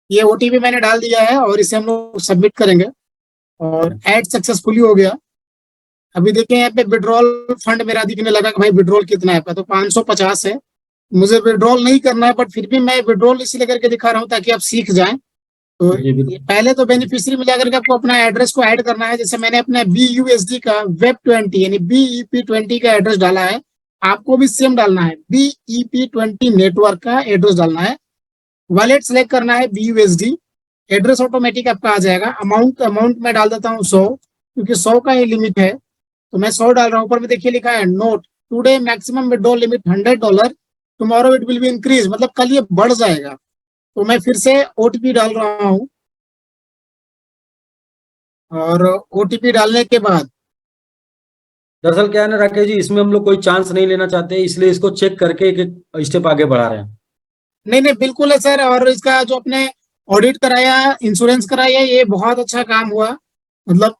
ये ओटीपी मैंने डाल दिया है और इसे हम लोग सबमिट करेंगे। और ऐड सक्सेसफुली हो गया। अभी देखिए यहाँ पे विड्रॉल फंड मेरा दिखने लगा कि भाई विड्रॉल कितना है, तो 550 है। मुझे विड्रॉल नहीं करना है, बट फिर भी मैं विड्रॉल इसलिए करके दिखा रहा हूँ ताकि आप सीख जाएं। तो जी बिल्कुल। पहले तो बेनिफिशियरी में जाकर के आपको अपना एड्रेस को ऐड करना है। जैसे मैंने अपना BUSD का वेब20 यानी BEP20 का एड्रेस डाला है, आपको भी सेम डालना है, BEP20 नेटवर्क का एड्रेस डालना है। वॉलेट सेलेक्ट करना है BUSD, एड्रेस ऑटोमेटिक आपका आ जाएगा। अमाउंट मैं डाल देता हूँ 100, क्योंकि 100 का ही लिमिट है, तो मैं 100 डाल रहा हूँ। ऊपर में देखिए लिखा है note today maximum withdrawal limit $100, tomorrow it will be increase, मतलब कल ये बढ़ जाएगा। तो मैं फिर से ओटीपी डाल रहा हूँ, और ओटीपी डालने के बाद दरअसल क्या है ना राकेश जी, इसमें हम लोग कोई चांस नहीं लेना चाहते, इसलिए इसको चेक करके एक एक स्टेप आगे बढ़ा रहे हैं। नहीं नहीं बिल्कुल है सर। और इसका जो अपने ऑडिट कराया, इंश्योरेंस कराया, ये बहुत अच्छा काम हुआ। मतलब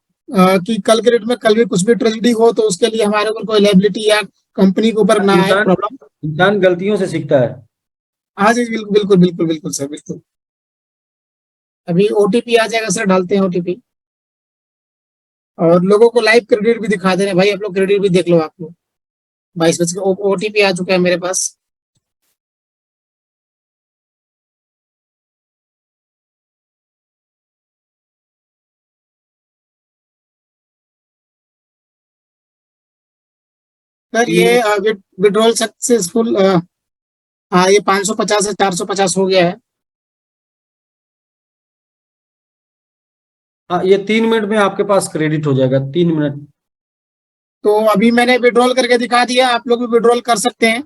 कि कल के डेट में कल भी कुछ भी ट्रेजेडी हो तो उसके लिए हमारे ऊपर कोई लायबिलिटी या कंपनी के ऊपर ना आए इंसान प्रॉब्लम। इंसान गलतियों से सीखता है। हाँ जी, बिल्कुल बिल्कुल बिल्कुल बिल्कुल सर, बिल्कुल। अभी ओटीपी आ जाएगा सर, डालते हैं ओटीपी। और लोगों को लाइव क्रेडिट भी दिखा दे रहे हैं भाई, आप लोग क्रेडिट भी देख लो आप लोग। 22 बजे ओटीपी आ चुका है मेरे पास। सर ये विड्रॉल सक्सेसफुल। हाँ, ये 550 से 450 हो गया है। हाँ, ये 3 मिनट में आपके पास क्रेडिट हो जाएगा, 3 मिनट। तो अभी मैंने विड्रॉल करके दिखा दिया, आप लोग भी विड्रॉल कर सकते हैं।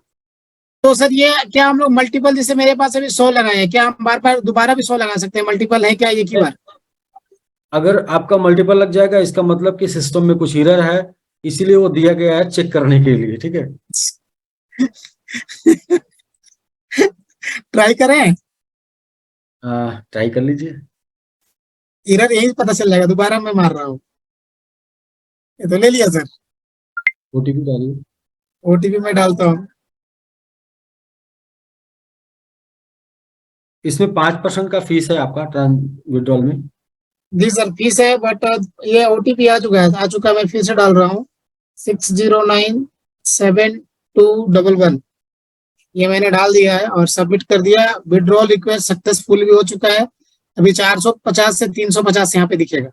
तो सर ये क्या हम लोग मल्टीपल, जैसे मेरे पास अभी 100 लगाए हैं, क्या हम बार बार दोबारा भी 100 लगा सकते हैं? मल्टीपल है क्या एक ही बार? अगर आपका मल्टीपल लग जाएगा, इसका मतलब कि सिस्टम में कुछ एरर है, इसीलिए वो दिया गया है चेक करने के लिए, ठीक है। ट्राई करें? ट्राई कर लीजिए। एरर यही पता चल जाएगा, दोबारा मैं मार रहा हूँ। ये तो ले लिया सर। ओटीपी डालिए। ओटीपी मैं डालता हूँ। इसमें 5% का फीस है आपका ट्रांस विड्रॉल में। जी सर, फीस है, बट ये ओटीपी आ चुका है, मैं फिर से डाल रहा हूँ। 60972111, ये मैंने डाल दिया है और सबमिट कर दिया। विड्रॉल रिक्वेस्ट सक्सेसफुल भी हो चुका है। अभी 450 से 350 यहाँ पे दिखेगा,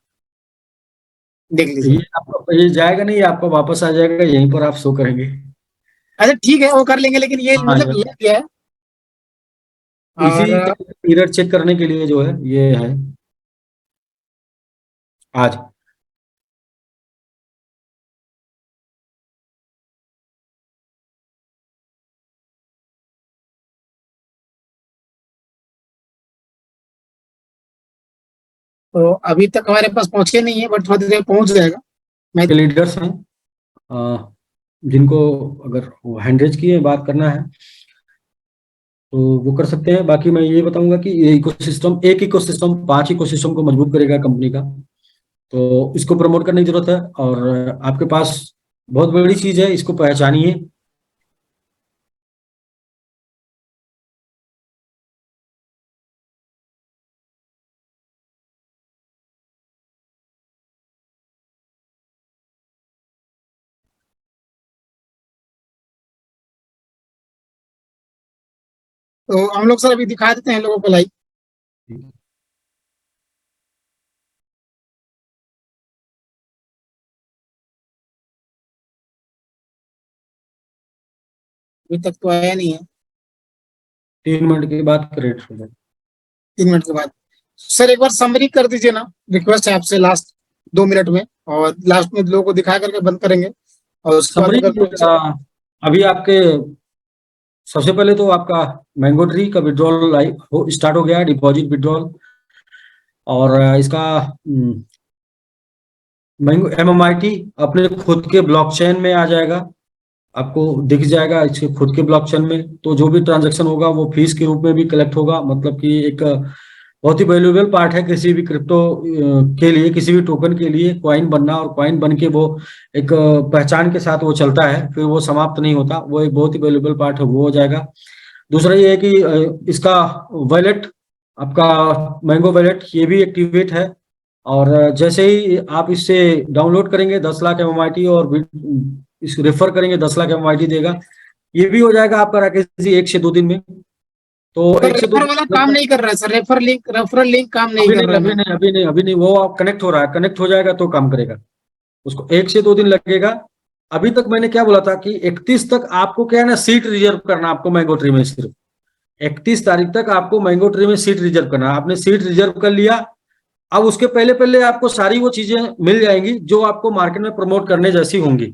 देख लीजिए। ये आपका ये जाएगा नहीं, आपका वापस आ जाएगा, यहीं पर आप शो करेंगे। अच्छा ठीक है, वो कर लेंगे, लेकिन ये हाँ, मतलब ये ले लिया है। इसी और एरर चेक करने के लिए जो है ये है आज। तो अभी तक हमारे पास पहुंचे नहीं है, बट थोड़ी देर में पहुंच जाएगा। मैं के लीडर्स हैं, जिनको अगर वो हैंडरेज की बात करना है तो वो कर सकते हैं। बाकी मैं ये बताऊंगा कि ये इकोसिस्टम, एक इकोसिस्टम 5 इकोसिस्टम को मजबूत करेगा कंपनी का, तो इसको प्रमोट करने की जरूरत है। और आपके पास बहुत बड़ी चीज है, इसको पहचानिए। तो हम लोग सर अभी दिखा देते हैं लोगों को लाइव। अभी तक तो आया नहीं है। 3 मिनट के बाद क्रेडिट हो जाएगा। 3 मिनट के बाद सर एक बार समरी कर दीजिए ना, रिक्वेस्ट है आपसे, लास्ट 2 मिनट में। और लास्ट में लोगों को दिखा करके बंद करेंगे, और उसके बाद समरी अगर कुछ। अभी आपके सबसे पहले तो आपका मैंगो ट्री का विड्रॉल लाइव स्टार्ट हो गया है, डिपॉजिट विड्रॉल। और इसका मैंगो MMIT अपने खुद के ब्लॉकचेन में आ जाएगा, आपको दिख जाएगा इसके खुद के ब्लॉकचेन में। तो जो भी ट्रांजैक्शन होगा वो फीस के रूप में भी कलेक्ट होगा, मतलब कि एक बहुत ही वैल्यूएबल पार्ट है किसी भी क्रिप्टो के लिए, किसी भी टोकन के लिए कॉइन बनना। और कॉइन बन के वो एक पहचान के साथ वो चलता है, फिर वो समाप्त नहीं होता, वो एक बहुत ही वैल्यूएबल पार्ट है, वो हो जाएगा। दूसरा ये है कि इसका वैलेट, आपका मैंगो वैलेट, ये भी एक्टिवेट है। और जैसे ही आप इससे डाउनलोड करेंगे 10 लाख MMIT और इसको रेफर करेंगे 10 लाख MMIT देगा, ये भी हो जाएगा आपका राकेश जी 1 से 2 दिन में। तो सर 1 से 2 रेफर वाला काम दिन नहीं कर रहा है सर, रेफरल लिंक काम नहीं अभी कर नहीं, रहा है अभी मैं। नहीं, अभी नहीं, अभी नहीं, वो कनेक्ट हो रहा है, कनेक्ट हो जाएगा तो काम करेगा। उसको 1 से 2 दिन लगेगा। अभी तक मैंने क्या बोला था कि 31 तक आपको क्या है ना, सीट रिजर्व करना आपको मैंगो ट्री में सिर्फ। 31 तारीख तक आपको मैंगो ट्री में सीट रिजर्व करना है। आपने सीट रिजर्व कर लिया, अब उसके पहले पहले आपको सारी वो चीजें मिल जाएंगी जो आपको मार्केट में प्रमोट करने जैसी होंगी।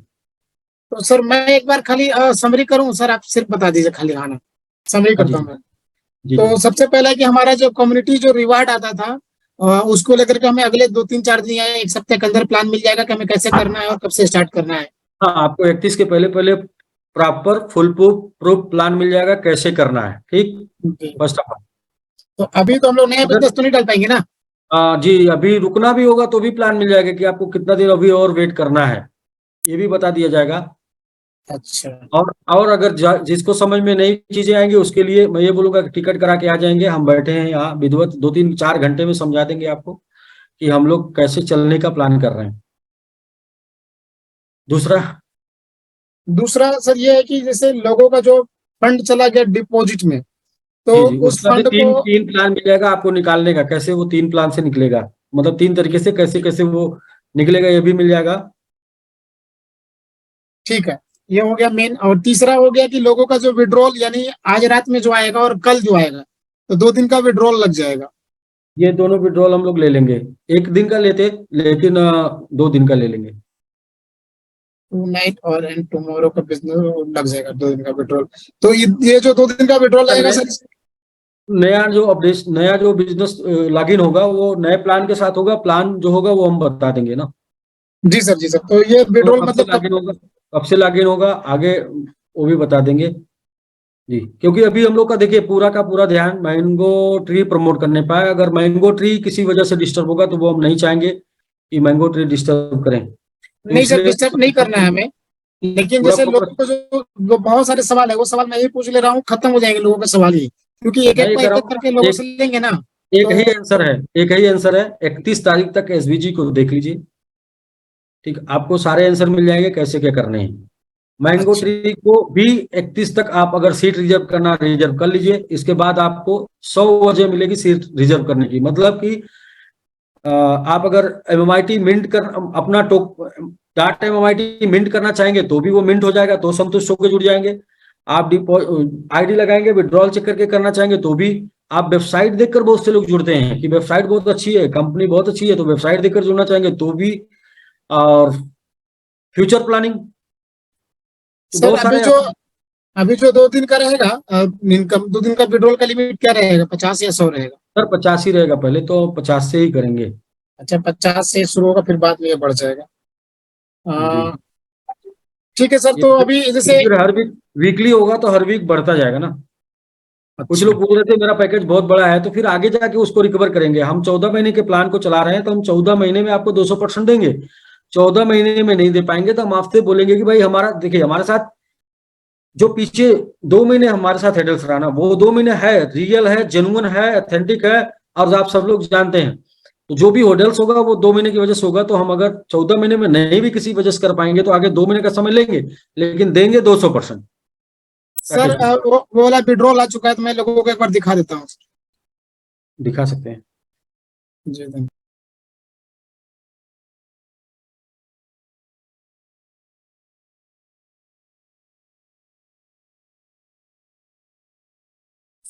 तो सर मैं एक बार खाली समरी करूं सर, आप सिर्फ बता दीजिए खाली, हाँ ना, समरी हाँ जी करता हूँ मैं। जी तो जी। सबसे पहला है कि हमारा जो कम्युनिटी जो रिवार्ड आता था, उसको लेकर के हमें अगले 2-3-4 दिन या एक सप्ताह के अंदर प्लान मिल जाएगा कि हमें कैसे करना है और कब से स्टार्ट करना है। हाँ, आपको 31 के पहले पहले प्रॉपर फुल प्रूफ प्लान मिल जाएगा कैसे करना है, ठीक। जी। फर्स्ट ऑफ ऑल तो अभी तो हम लोग नया अगर बिजनेस तो नहीं डाल पाएंगे ना? जी, अभी रुकना भी होगा तो भी प्लान मिल जाएगा कि आपको कितना दिन अभी और वेट करना है, ये भी बता दिया जाएगा। अच्छा। और अगर जिसको समझ में नई चीजें आएंगी उसके लिए मैं ये बोलूंगा कि टिकट करा के आ जाएंगे, हम बैठे हैं यहाँ विधिवत 2-3-4 घंटे में समझा देंगे आपको कि हम लोग कैसे चलने का प्लान कर रहे हैं। दूसरा, दूसरा सर ये है कि जैसे लोगों का जो फंड चला गया डिपॉजिट में, तो जी जी, उस उसका भी फंड को, तीन तीन प्लान मिलेगा आपको निकालने का, कैसे वो 3 प्लान से निकलेगा, मतलब 3 तरीके से कैसे कैसे वो निकलेगा ये भी मिल जाएगा। ठीक है, ये हो गया मेन। और तीसरा हो गया कि लोगों का जो विड्रॉल, यानी आज रात में जो आएगा और कल जो आएगा, तो 2 दिन का विड्रॉल लग जाएगा। ये दोनों विड्रॉल हम लोग ले लेंगे, एक दिन का लेते लेकिन 2 दिन का ले लेंगे। टू नाइट और एंड टुमारो का बिजनेस लग जाएगा 2 दिन का विड्रॉल। तो ये जो 2 दिन का विड्रॉल लगेगा सर, नया जो अपडेट, नया जो बिजनेस लॉगिन होगा वो नए प्लान के साथ होगा, प्लान जो होगा वो हम बता देंगे ना। जी सर, जी सर। तो ये तो विड्रॉल कब से मतलब कब? लॉगिन होगा, कब से लॉगिन होगा आगे वो भी बता देंगे जी। क्योंकि अभी हम लोग का देखिए पूरा का पूरा ध्यान मैंगो ट्री प्रमोट करने पाए, अगर मैंगो ट्री किसी वजह से डिस्टर्ब होगा तो वो हम नहीं चाहेंगे कि मैंगो ट्री डिस्टर्ब करें, तो नहीं सर, इसलिए डिस्टर्ब नहीं करना है हमें। लेकिन पूरा जैसे फोकस। लोगों को जो बहुत सारे सवाल है, वो सवाल मैं ही पूछ ले रहा हूँ, खत्म हो जाएंगे लोगों के सवाल ही, क्योंकि एक मैं एक ये को कह एक रहा एक हूँ, करके लोगों एक से लेंगे ना। एक तो ही आंसर है, एक ही आंसर है, 31 तारीख तक एसबीजी को देख लीजिए, ठीक, आपको सारे आंसर मिल जाएंगे कैसे क्या करने हैं। मैंगो अच्छा ट्री को भी 31 तक आप अगर सीट रिजर्व करना रिजर्व कर लीजिए, इसके बाद आपको 100 वजह मिलेगी सीट रिजर्व करने की, मतलब कि आप अगर एमएमआईटी मिंट कर अपना डाटा एमएमआईटी मिंट करना चाहेंगे तो भी वो मिंट हो जाएगा, तो संतुष्ट होकर जुड़ जाएंगे। आप आईडी लगाएंगे, विड्रॉल चेक करके करना चाहेंगे तो भी, आप वेबसाइट देखकर बहुत से लोग जुड़ते हैं कि वेबसाइट बहुत अच्छी है, कंपनी बहुत अच्छी है, तो वेबसाइट देखकर जुड़ना चाहेंगे तो भी। और फ्यूचर प्लानिंग, तो सर, बहुत सारे। अभी जो 2 दिन का रहेगा इनकम, 2 दिन का विड्रॉल का लिमिट क्या रहेगा, 50 या 100 रहेगा? सर 50 ही रहेगा, पहले तो 50 से ही करेंगे। अच्छा, 50 से शुरू होगा, फिर बाद में ये बढ़ जाएगा। जी, अ, ठीक है सर। ये तो अभी जैसे, फिर हर वीक वीकली होगा तो हर वीक बढ़ता जाएगा ना। कुछ अच्छा लोग बोल रहे थे मेरा पैकेज बहुत बड़ा है, तो फिर आगे जाके उसको रिकवर करेंगे। हम 14 महीने के प्लान को चला रहे हैं, तो हम 14 महीने में आपको 200% देंगे। 14 महीने में नहीं दे पाएंगे तो हम आपसे बोलेंगे कि भाई हमारा देखिए, हमारे साथ जो पीछे 2 महीने हमारे साथ हेडल्स रहा ना, वो 2 महीने है रियल है, जेन्युइन है, ऑथेंटिक है, और आप सब लोग जानते हैं। तो जो भी होटल्स होगा वो 2 महीने की वजह से होगा, तो हम अगर 14 महीने में नहीं भी किसी वजह से कर पाएंगे तो आगे 2 महीने का समय लेंगे, लेकिन देंगे 200% सर पैकेज। वो वाला विड्रॉल आ चुका है, तो मैं लोगों को एक बार दिखा देता हूँ। दिखा सकते हैं। जी धन्यवाद।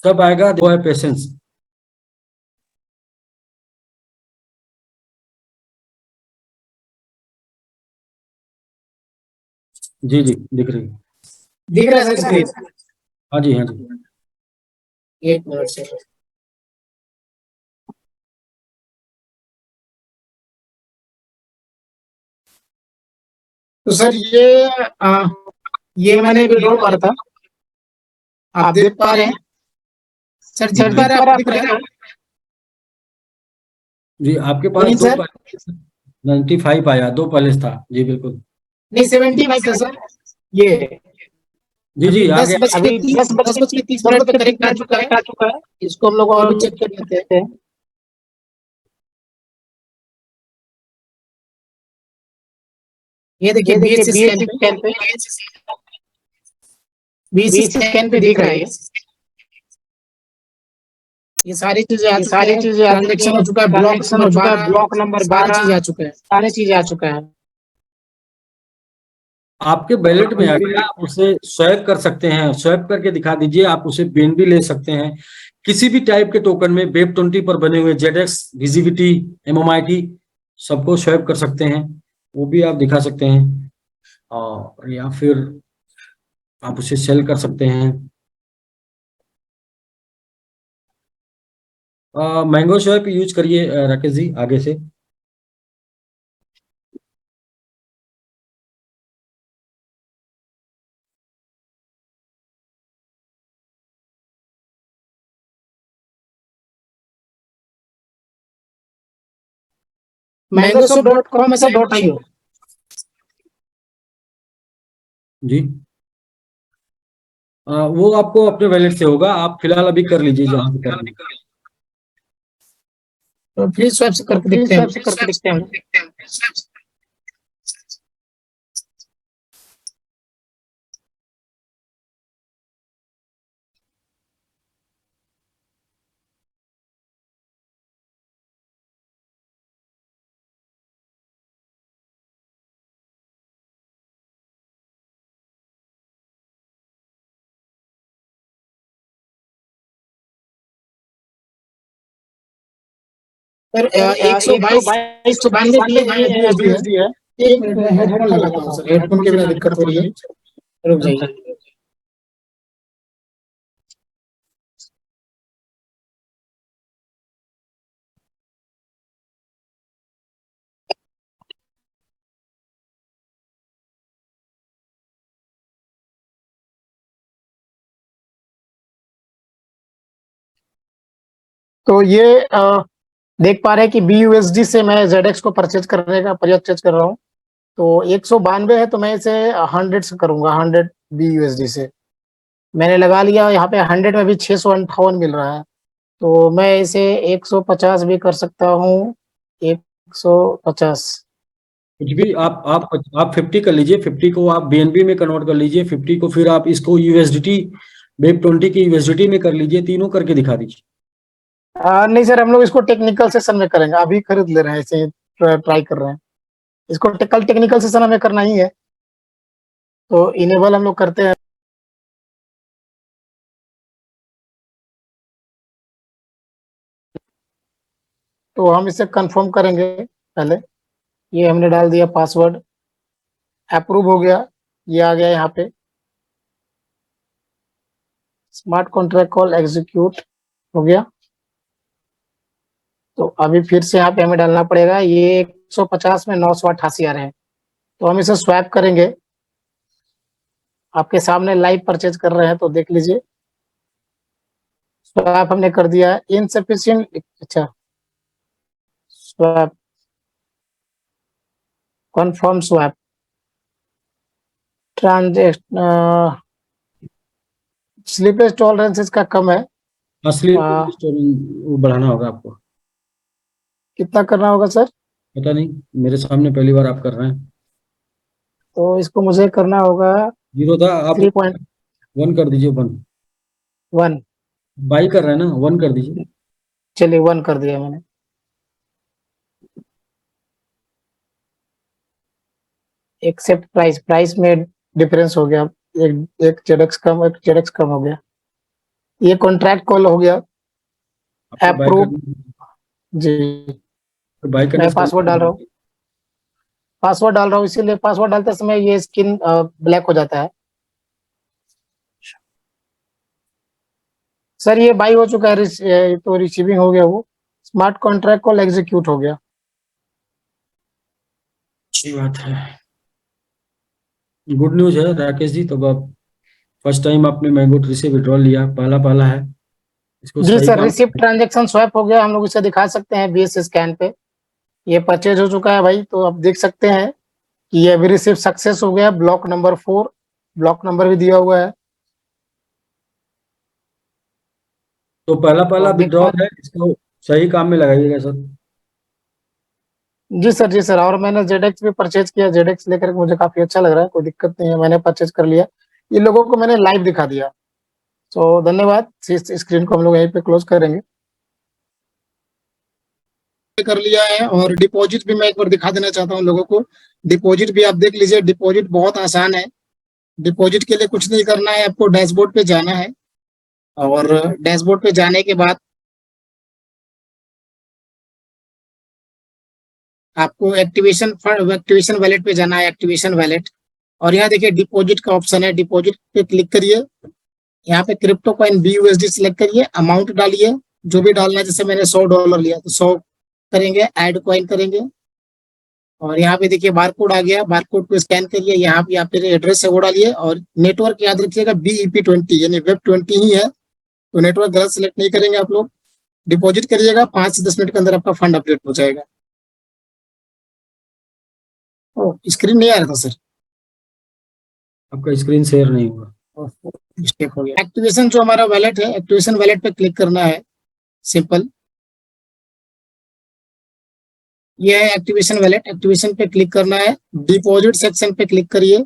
सब आएगा, वो है पेशेंस। जी जी, दिख रही है। दिख रहा है सर स्क्रीन? हाँ जी, हाँ जी। एक मिनट से। तो सर ये मैंने विड्रॉल मारा था, आप देख पा रहे हैं? सर दिख पा रहा है, आपको दिख रहा है? जी, आपके पास नहीं दो सर, 95 आया, 2 पैलेस था जी, बिल्कुल। नहीं 75 था सर। ये जी जी, अभी आ 10 गया। बज के 30 मिनट पे करेक्ट आ चुका है। इसको हम लोग और भी चेक कर लेते हैं। ये देखिए बीएससी स्कैन पे दिख रहा है। ये सारी चीजें आ चुकी है, ट्रांजेक्शन हो चुका है, ब्लॉक नंबर 12, सारी चीजें आ चुका है। आपके बैलेट में अगर आप उसे स्वैप कर सकते हैं, स्वैप करके दिखा दीजिए, आप उसे BNB ले सकते हैं। किसी भी टाइप के टोकन में वेब 20 पर बने हुए ZX, विजिबिलिटी, MMIT सबको स्वैप कर सकते हैं, वो भी आप दिखा सकते हैं। और या फिर आप उसे सेल कर सकते हैं। मैंगो स्वैप यूज करिए राकेश जी आगे से। mangoshop.com ऐसा .io जी वो आपको अपने वैलेट से होगा, आप फिलहाल अभी कर लीजिए जहाँ से कर लीजिए। तो फ्री स्वैप से करके देखते हैं। सर 122 के लिए USD है। एक मिनट में हेडफोन लगाता हूँ सर, हेडफोन के बिना दिक्कत हो रही है, रुक जाइए। तो ये देख पा रहे हैं कि BUSD से मैं ZX को परचेज करने का परचेज कर रहा हूँ। तो 192 है तो मैं इसे 100 से करूंगा, 100 BUSD से मैंने लगा लिया। यहाँ पे 100 में भी 658 मिल रहा है, तो मैं इसे 150 भी कर सकता हूँ। 150 कुछ भी आप 50 कर लीजिए, 50 को आप BNB में कन्वर्ट कर लीजिए, 50 को फिर आप इसको USDT, वेब 20 की USDT में कर लीजिए, तीनों करके दिखा दीजिए। नहीं सर, हम लोग इसको टेक्निकल सेशन में करेंगे, अभी खरीद ले रहे हैं, इसे ट्राई कर रहे हैं। इसको कल टेक्निकल सेशन हमें करना ही है, तो इनेबल हम लोग करते हैं। तो हम इसे कंफर्म करेंगे पहले। ये हमने डाल दिया पासवर्ड, अप्रूव हो गया, ये आ गया यहाँ पे स्मार्ट कॉन्ट्रैक्ट कॉल एग्जीक्यूट हो गया। तो अभी फिर से यहाँ पे हमें डालना पड़ेगा, ये 150 में 988 आ रहे हैं, तो हम इसे स्वैप करेंगे। आपके सामने लाइव परचेज कर रहे हैं तो देख लीजिए। स्वैप हमने कर दिया है, इनसफिशिएंट, अच्छा swap confirm swap transaction slippage tolerance इसका कम है। असली वो बढ़ाना होगा आपको। कितना करना होगा सर? पता नहीं, मेरे सामने पहली बार आप कर रहे हैं। तो इसको मुझे करना होगा 0 था, आप 3.1 कर दीजिए, 1 बाई कर रहे हैं ना, 1 कर दीजिए। चलिए 1 कर दिया मैंने। एक्सेप्ट प्राइस, प्राइस में डिफरेंस हो गया, एक ZX कम, एक ZX कम हो गया। ये कॉन्ट्रैक्ट कॉल हो गया, अप्रूव जी। बाई करने मैं पासवर्ड डाल रहा हूँ, इसीलिए पासवर्ड डालते समय ये स्क्रीन ब्लैक हो जाता है। सर ये बाई हो चुका है, तो रिसीविंग हो गया, वो स्मार्ट कॉन्ट्रैक्ट कॉल एग्जीक्यूट हो गया। अच्छी बात है, गुड न्यूज है राकेश जी। तो अब फर्स्ट टाइम आपने मैंगो ट्री से विड्रॉल लिया, पहला है इसको जी सही सर, काम। रिसिप्ट ट्रांजैक्शन स्वैप हो गया, हम लोग इसे दिखा सकते हैं BS स्कैन पे। ये परचेज हो चुका है भाई, तो आप देख सकते हैं कि ये अभी रिसिप्ट सक्सेस हो गया। ब्लॉक नंबर 4, ब्लॉक नंबर भी दिया हुआ है। तो पहला तो देख पा विड्रॉल है, इसको सही काम में लगाइएगा सर। जी सर, और मैंने ZX भी परचेज किया, ZX लेकर मुझे काफी अच्छा लग रहा है, कोई दिक्कत नहीं है, मैंने परचेज कर लिया। ये लोगों को मैंने लाइव दिखा दिया, तो धन्यवाद। इस स्क्रीन को हम लोग यहीं पे क्लोज करेंगे। कर लिया है, और डिपॉजिट भी मैं एक बार दिखा देना चाहता हूँ लोगों को। डिपॉजिट भी आप देख लीजिए, डिपॉजिट बहुत आसान है। डिपॉजिट के लिए कुछ नहीं करना है, आपको डैशबोर्ड पे जाना है और डैशबोर्ड पे जाने के बाद आपको एक्टिवेशन वैलेट पे जाना है, एक्टिवेशन वैलेट। और यहाँ देखिए डिपॉजिट का ऑप्शन है, डिपॉजिट पे क्लिक करिए। यहाँ पे क्रिप्टो कॉइन BUSD सिलेक्ट करिए, अमाउंट डालिए जो भी डालना है। जैसे मैंने $100 लिया तो 100 करेंगे, ऐड कॉइन करेंगे और यहाँ पे देखिए बारकोड आ गया, बारकोड को स्कैन करिए। यहाँ पे आप एड्रेस है वो डालिए और नेटवर्क याद रखिएगा BEP20 यानी वेब 20 ही है, तो नेटवर्क गलत सिलेक्ट नहीं करेंगे आप लोग। डिपॉजिट करिएगा, 5 से 10 मिनट के अंदर आपका फंड अपडेट हो जाएगा। ओ स्क्रीन नहीं आ रहा था सर, आपका स्क्रीन शेयर नहीं हुआ। मिस्टेक हो गया। एक्टिवेशन जो हमारा वैलेट है, एक्टिवेशन वैलेट पे क्लिक करना है, सिंपल। ये है एक्टिवेशन वैलेट, एक्टिवेशन पे क्लिक करना है, डिपॉजिट सेक्शन पे क्लिक करिए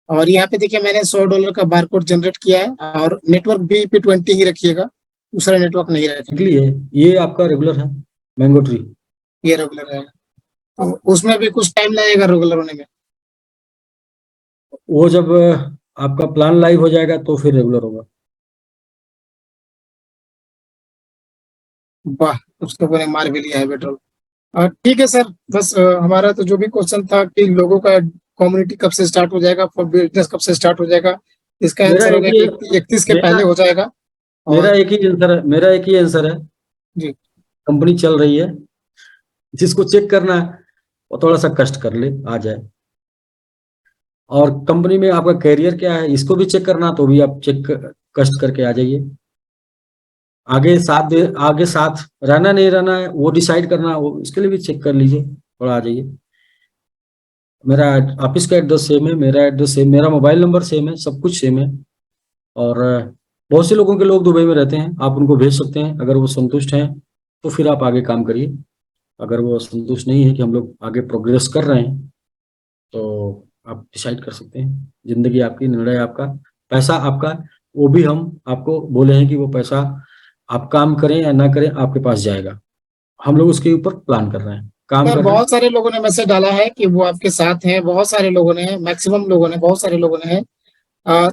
और यहाँ पे देखिए मैंने $100 का बारकोड जनरेट किया है और नेटवर्क BEP20 ही रखिएगा, दूसरा नेटवर्क नहीं रखेंगे। निकली है, ये आपका रेगुलर है मैंगो ट्री। ये रेगुलर है, तो उसमें भी कुछ टाइम लगेगा रेगुलर होने में। वो जब आपका प्लान लाइव हो जाएगा तो फिर रेगुलर होगा। वाह, उसके ऊपर मार भी लिया है पेट्रोल। ठीक है सर, बस हमारा तो जो भी क्वेश्चन था कि लोगों का कम्युनिटी कब से स्टार्ट हो जाएगा, फॉर बिजनेस कब से स्टार्ट हो जाएगा, इसका मेरा आंसर हो एक गया ही कि 31 के मेरा पहले हो जाएगा। मेरा और एक ही आंसर है, मेरा एक ही आंसर है। जी, कंपनी चल रही है, जिसको चेक करना है वो थोड़ा सा कष्ट कर ले, आ जाए। और कंपनी में आपका कैरियर क्या है इसको भी चेक करना, तो भी आप कष्ट करके आ जाइए। आगे साथ रहना नहीं रहना है वो डिसाइड करना, वो इसके लिए भी चेक कर लीजिए, थोड़ा आ जाइए। मेरा ऑफिस का एड्रेस सेम है, मेरा एड्रेस सेम, मेरा मोबाइल नंबर सेम है, सब कुछ सेम है। और बहुत से लोग दुबई में रहते हैं, आप उनको भेज सकते हैं। अगर वो संतुष्ट हैं तो फिर आप आगे काम करिए। अगर वो संतुष्ट नहीं है कि हम लोग आगे प्रोग्रेस कर रहे हैं तो आप डिसाइड कर सकते हैं। जिंदगी आपकी, निर्णय आपका, पैसा आपका। वो भी हम आपको बोले हैं कि वो पैसा आप काम करें या ना करें आपके पास जाएगा। हम लोग उसके ऊपर प्लान कर रहे हैं, काम सर कर रहे हैं। बहुत सारे लोगों ने मैसेज डाला है कि वो आपके साथ हैं, बहुत सारे लोगों ने, मैक्सिमम लोगों ने, बहुत सारे लोगों ने।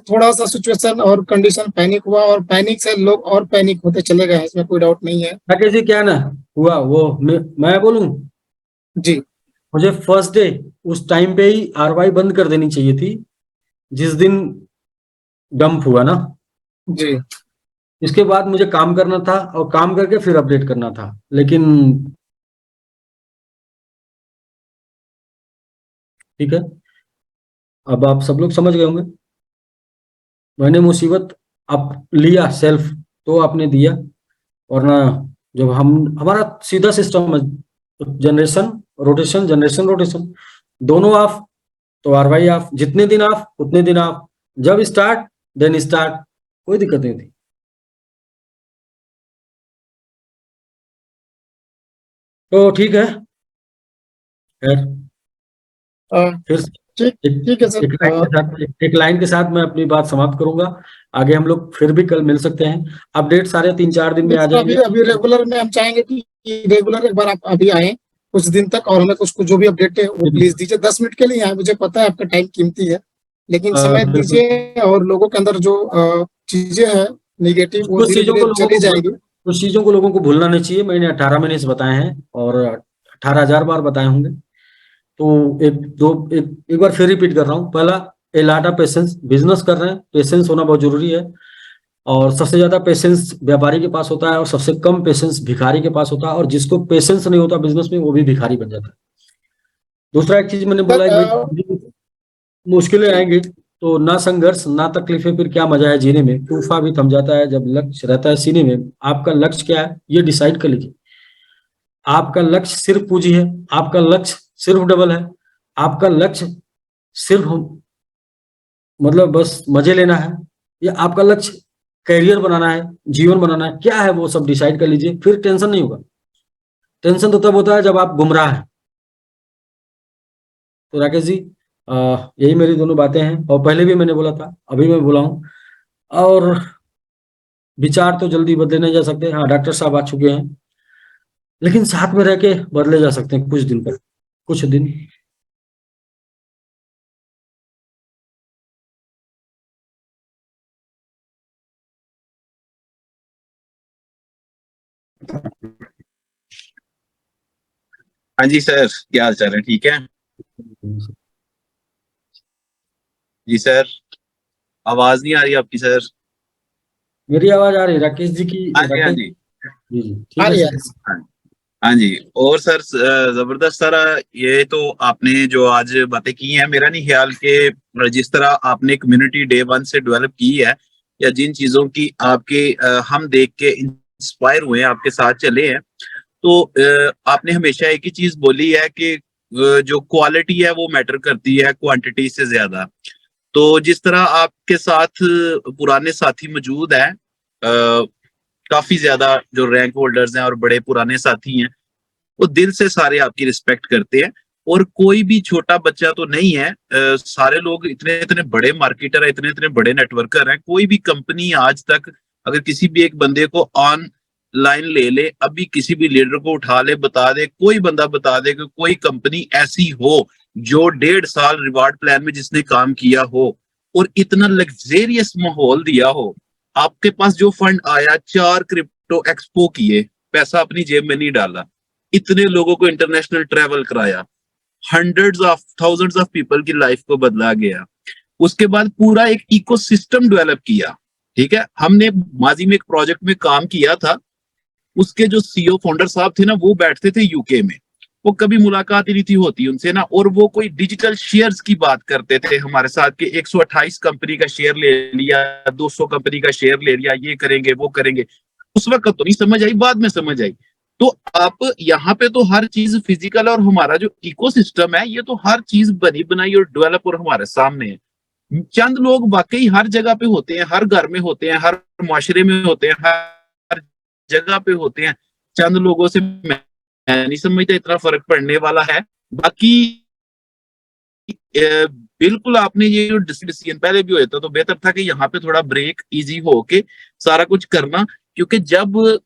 थोड़ा सा सिचुएशन और कंडीशन पैनिक हुआ और पैनिक से लोग और पैनिक होते चले गए हैं, इसमें कोई डाउट नहीं है। राकेश जी क्या ना हुआ वो, मैं बोलूं, जी मुझे फर्स्ट डे उस टाइम पे ही आरवाई बंद कर देनी चाहिए थी, जिस दिन डंप हुआ ना। जी इसके बाद मुझे काम करना था और काम करके फिर अपडेट करना था, लेकिन ठीक है। अब आप सब लोग समझ गए होंगे, मैंने मुसीबत आप लिया सेल्फ तो आपने दिया। वरना जब हमारा सीधा सिस्टम है, जनरेशन रोटेशन, जनरेशन रोटेशन, दोनों ऑफ तो आरवाई ऑफ। जितने दिन ऑफ उतने दिन ऑफ, जब स्टार्ट देन स्टार्ट, कोई दिक्कत नहीं थी। तो ठीक है, खैर अ, फिर ठीक एक ठीक है सर। एक लाइन के साथ मैं अपनी बात समाप्त करूंगा। आगे हम लोग फिर भी कल मिल सकते हैं। अपडेट सारे 3-4 दिन में आ देखिए अभी जाएंगे। अभी रेगुलर में हम चाहेंगे कि रेगुलर एक बार आप अभी आए कुछ दिन तक और हमें कुछ कुछ जो भी अपडेट है वो प्लीज दीजिए। 10 मिनट के लिए यहाँ, मुझे पता है आपका टाइम कीमती है, लेकिन समय बिल्कुल। दीजिए और लोगों के अंदर जो चीजें हैं निगेटिव वो कुछ धीरे चीजों धीरे को लोगों चली को जाएंगी। कुछ चीजों को लोगों को भूलना नहीं चाहिए। मैंने 18 मिनट बताए हैं और 18,000 बार बताए होंगे। तो एक बार फिर रिपीट कर रहा हूँ। पहला, a lot of patience. Business कर रहे हैं, पेशेंस होना बहुत जरूरी है। और सबसे ज्यादा पेशेंस व्यापारी के पास होता है और सबसे कम पेशेंस भिखारी के पास होता है। और जिसको पेशेंस नहीं होता बिजनेस में, वो भी भिखारी बन जाता है। दूसरा एक चीज मैंने सर बोला है कि भाई मुश्किलें जी आएंगी तो ना संघर्ष ना तकलीफें, फिर क्या मजा है जीने में। तूफा भी थम जाता है जब लक्ष्य रहता है सीने में। आपका लक्ष्य क्या है ये डिसाइड कर लीजिए। आपका लक्ष्य सिर्फ पूंजी है, आपका लक्ष्य सिर्फ डबल है, आपका लक्ष्य सिर्फ मतलब बस मजे लेना है, या आपका लक्ष्य करियर बनाना है, जीवन बनाना है, क्या है वो सब डिसाइड कर लीजिए। फिर टेंशन नहीं होगा। टेंशन तो तब होता है जब आप गुमराह हैं। तो राकेश जी, यही मेरी दोनों बातें हैं। और पहले भी मैंने बोला था, अभी मैं बोला हूँ। और विचार तो जल्दी बदले नहीं जा सकते। हाँ, डॉक्टर साहब आ चुके हैं, लेकिन साथ में रह के बदले जा सकते हैं कुछ दिन तक, कुछ दिन। हाँ जी सर, क्या हाल चाल है? ठीक है जी सर। आवाज नहीं आ रही आपकी सर। मेरी आवाज आ रही है? राकेश जी की? हाँ जी हाँ राकेश जी। जी जी ठीक है अरे सर। यार, हाँ हाँ जी। और सर जबरदस्त सर, ये तो आपने जो आज बातें की हैं, मेरा नहीं ख्याल कि जिस तरह आपने कम्युनिटी डे वन से डेवलप की है, या जिन चीजों की आपके हम देख के इंस्पायर हुए हैं, आपके साथ चले हैं, तो आपने हमेशा एक ही चीज बोली है कि जो क्वालिटी है वो मैटर करती है क्वांटिटी से ज्यादा। तो जिस तरह आपके साथ पुराने साथी मौजूद हैं, काफी ज्यादा जो रैंक होल्डर्स हैं और बड़े पुराने साथी हैं, वो दिल से सारे आपकी रिस्पेक्ट करते हैं। और कोई भी छोटा बच्चा तो नहीं है, सारे लोग इतने इतने बड़े मार्केटर हैं, इतने इतने बड़े नेटवर्कर हैं। कोई भी कंपनी आज तक अगर किसी भी एक बंदे को ऑनलाइन ले ले, अभी किसी भी लीडर को उठा ले, बता दे, कोई बंदा बता दे कि कोई कंपनी ऐसी हो जो 1.5 साल रिवार्ड प्लान में जिसने काम किया हो और इतना लग्जेरियस माहौल दिया हो। आपके पास जो फंड आया, 4 क्रिप्टो एक्सपो किए, पैसा अपनी जेब में नहीं डाला, इतने लोगों को इंटरनेशनल ट्रैवल कराया, hundreds of thousands of people की लाइफ को बदला गया। उसके बाद पूरा एक इकोसिस्टम डेवलप किया। ठीक है, हमने माजी में एक प्रोजेक्ट में काम किया था, उसके जो सीईओ फाउंडर साहब थे ना, वो बैठते थे यूके में, वो कभी मुलाकात ही नहीं थी होती उनसे ना, और वो कोई डिजिटल शेयर्स की बात करते थे हमारे साथ कि 128 कंपनी का शेयर ले लिया, 200 कंपनी का शेयर ले लिया, ये करेंगे वो करेंगे। उस वक्त तो नहीं समझ आई, बाद में समझ आई। तो आप यहाँ पे तो हर चीज फिजिकल, और हमारा जो इकोसिस्टम है ये तो हर चीज बनी बनाई और डेवलप और हमारे सामने है। चंद लोग वाकई हर जगह पे होते हैं, हर घर में होते हैं, हर माशरे में होते हैं, हर जगह पे होते हैं। चंद लोगों से मैं नहीं समझता इतना फर्क पड़ने वाला है। बाकी बिल्कुल आपने ये जो डिसीजन पहले भी हुआ था, तो बेहतर था कि यहाँ पे थोड़ा ब्रेक इजी हो के सारा कुछ करना। क्योंकि जब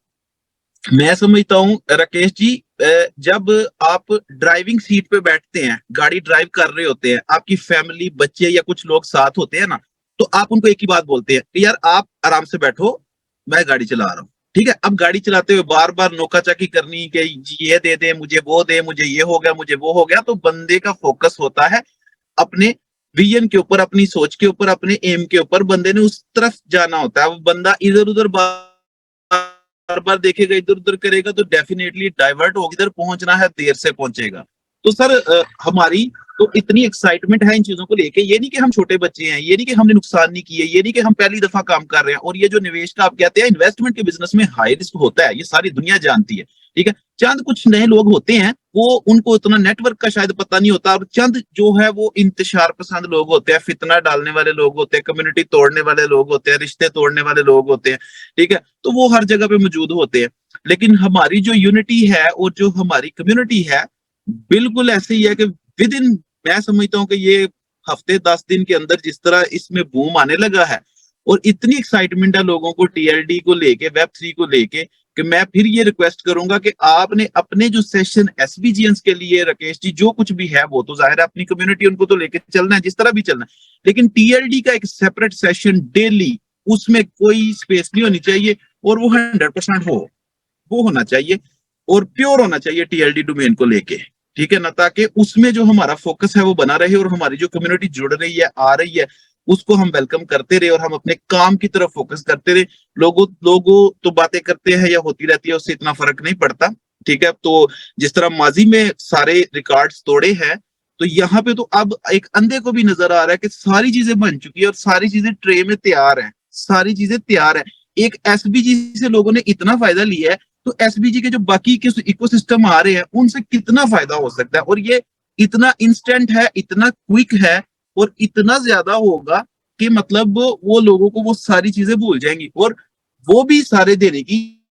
मैं समझता हूँ राकेश जी, जब आप ड्राइविंग सीट पे बैठते हैं, गाड़ी ड्राइव कर रहे होते हैं, आपकी फैमिली, बच्चे या कुछ लोग साथ होते हैं ना, तो आप उनको एक ही बात बोलते हैं कि यार आप आराम से बैठो, मैं गाड़ी चला रहा हूँ। ठीक है, अब गाड़ी चलाते हुए बार बार नोकाचाकी करनी कि ये दे दे, मुझे वो दे, मुझे ये हो गया, मुझे वो हो गया, तो बंदे का फोकस होता है अपने विजन के ऊपर, अपनी सोच के ऊपर, अपने एम के ऊपर। बंदे ने उस तरफ जाना होता है। वो बंदा इधर उधर बार बार देखेगा, इधर उधर करेगा, तो डेफिनेटली डाइवर्ट होगा, इधर पहुंचना है देर से पहुंचेगा। तो सर हमारी तो इतनी एक्साइटमेंट है इन चीजों को लेके। ये नहीं कि हम छोटे बच्चे हैं, ये नहीं कि हमने नुकसान नहीं किए, ये नहीं कि हम पहली दफा काम कर रहे हैं। और ये जो निवेश का आप कहते हैं, इन्वेस्टमेंट के बिजनेस में हाई रिस्क होता है, ये सारी दुनिया जानती है। ठीक है, चंद कुछ नए लोग होते हैं, वो उनको इतना नेटवर्क का शायद पता नहीं होता, और चंद जो है वो इंतशार पसंद लोग होते हैं, फितना डालने वाले लोग होते हैं, कम्युनिटी तोड़ने वाले लोग होते हैं, रिश्ते तोड़ने वाले लोग होते हैं। ठीक है, तो वो हर जगह पे मौजूद होते हैं। लेकिन हमारी जो यूनिटी है और जो हमारी कम्युनिटी है, बिल्कुल ऐसे ही है कि विद इन, मैं समझता हूँ कि ये हफ्ते 10 दिन के अंदर जिस तरह इसमें बूम आने लगा है, और इतनी एक्साइटमेंट है लोगों को टीएलडी को लेके, वेब3 को लेके, कि मैं फिर ये रिक्वेस्ट करूंगा कि आपने अपने जो सेशन एसबीजीएंस के लिए, राकेश जी, जो कुछ भी है वो तो जाहिर है अपनी कम्युनिटी उनको तो लेके चलना है जिस तरह भी चलना है, लेकिन टीएलडी का एक सेपरेट सेशन डेली, उसमें कोई स्पेस नहीं होनी चाहिए, और वो 100% वो होना चाहिए, और प्योर होना चाहिए टीएलडी डोमेन को लेके। ठीक है ना, ताकि उसमें जो हमारा फोकस है वो बना रहे, और हमारी जो कम्युनिटी जुड़ रही है, आ रही है, उसको हम वेलकम करते रहे, और हम अपने काम की तरफ फोकस करते रहे। लोगों तो बातें करते हैं या होती रहती है, उससे इतना फर्क नहीं पड़ता। ठीक है, तो जिस तरह माजी में सारे रिकॉर्ड्स तोड़े हैं, तो यहाँ पे तो अब एक अंधे को भी नजर आ रहा है कि सारी चीजें बन चुकी है और सारी चीजें ट्रे में तैयार है, सारी चीजें तैयार है। एक एसबीजी से लोगों ने इतना फायदा लिया है, तो एसबीजी के जो बाकी के इकोसिस्टम आ रहे हैं उनसे कितना फायदा हो सकता है। और ये इतना इंस्टेंट है, इतना क्विक है, और इतना ज्यादा होगा कि मतलब वो लोगों को वो सारी चीजें भूल जाएंगी, और वो भी सारे देने की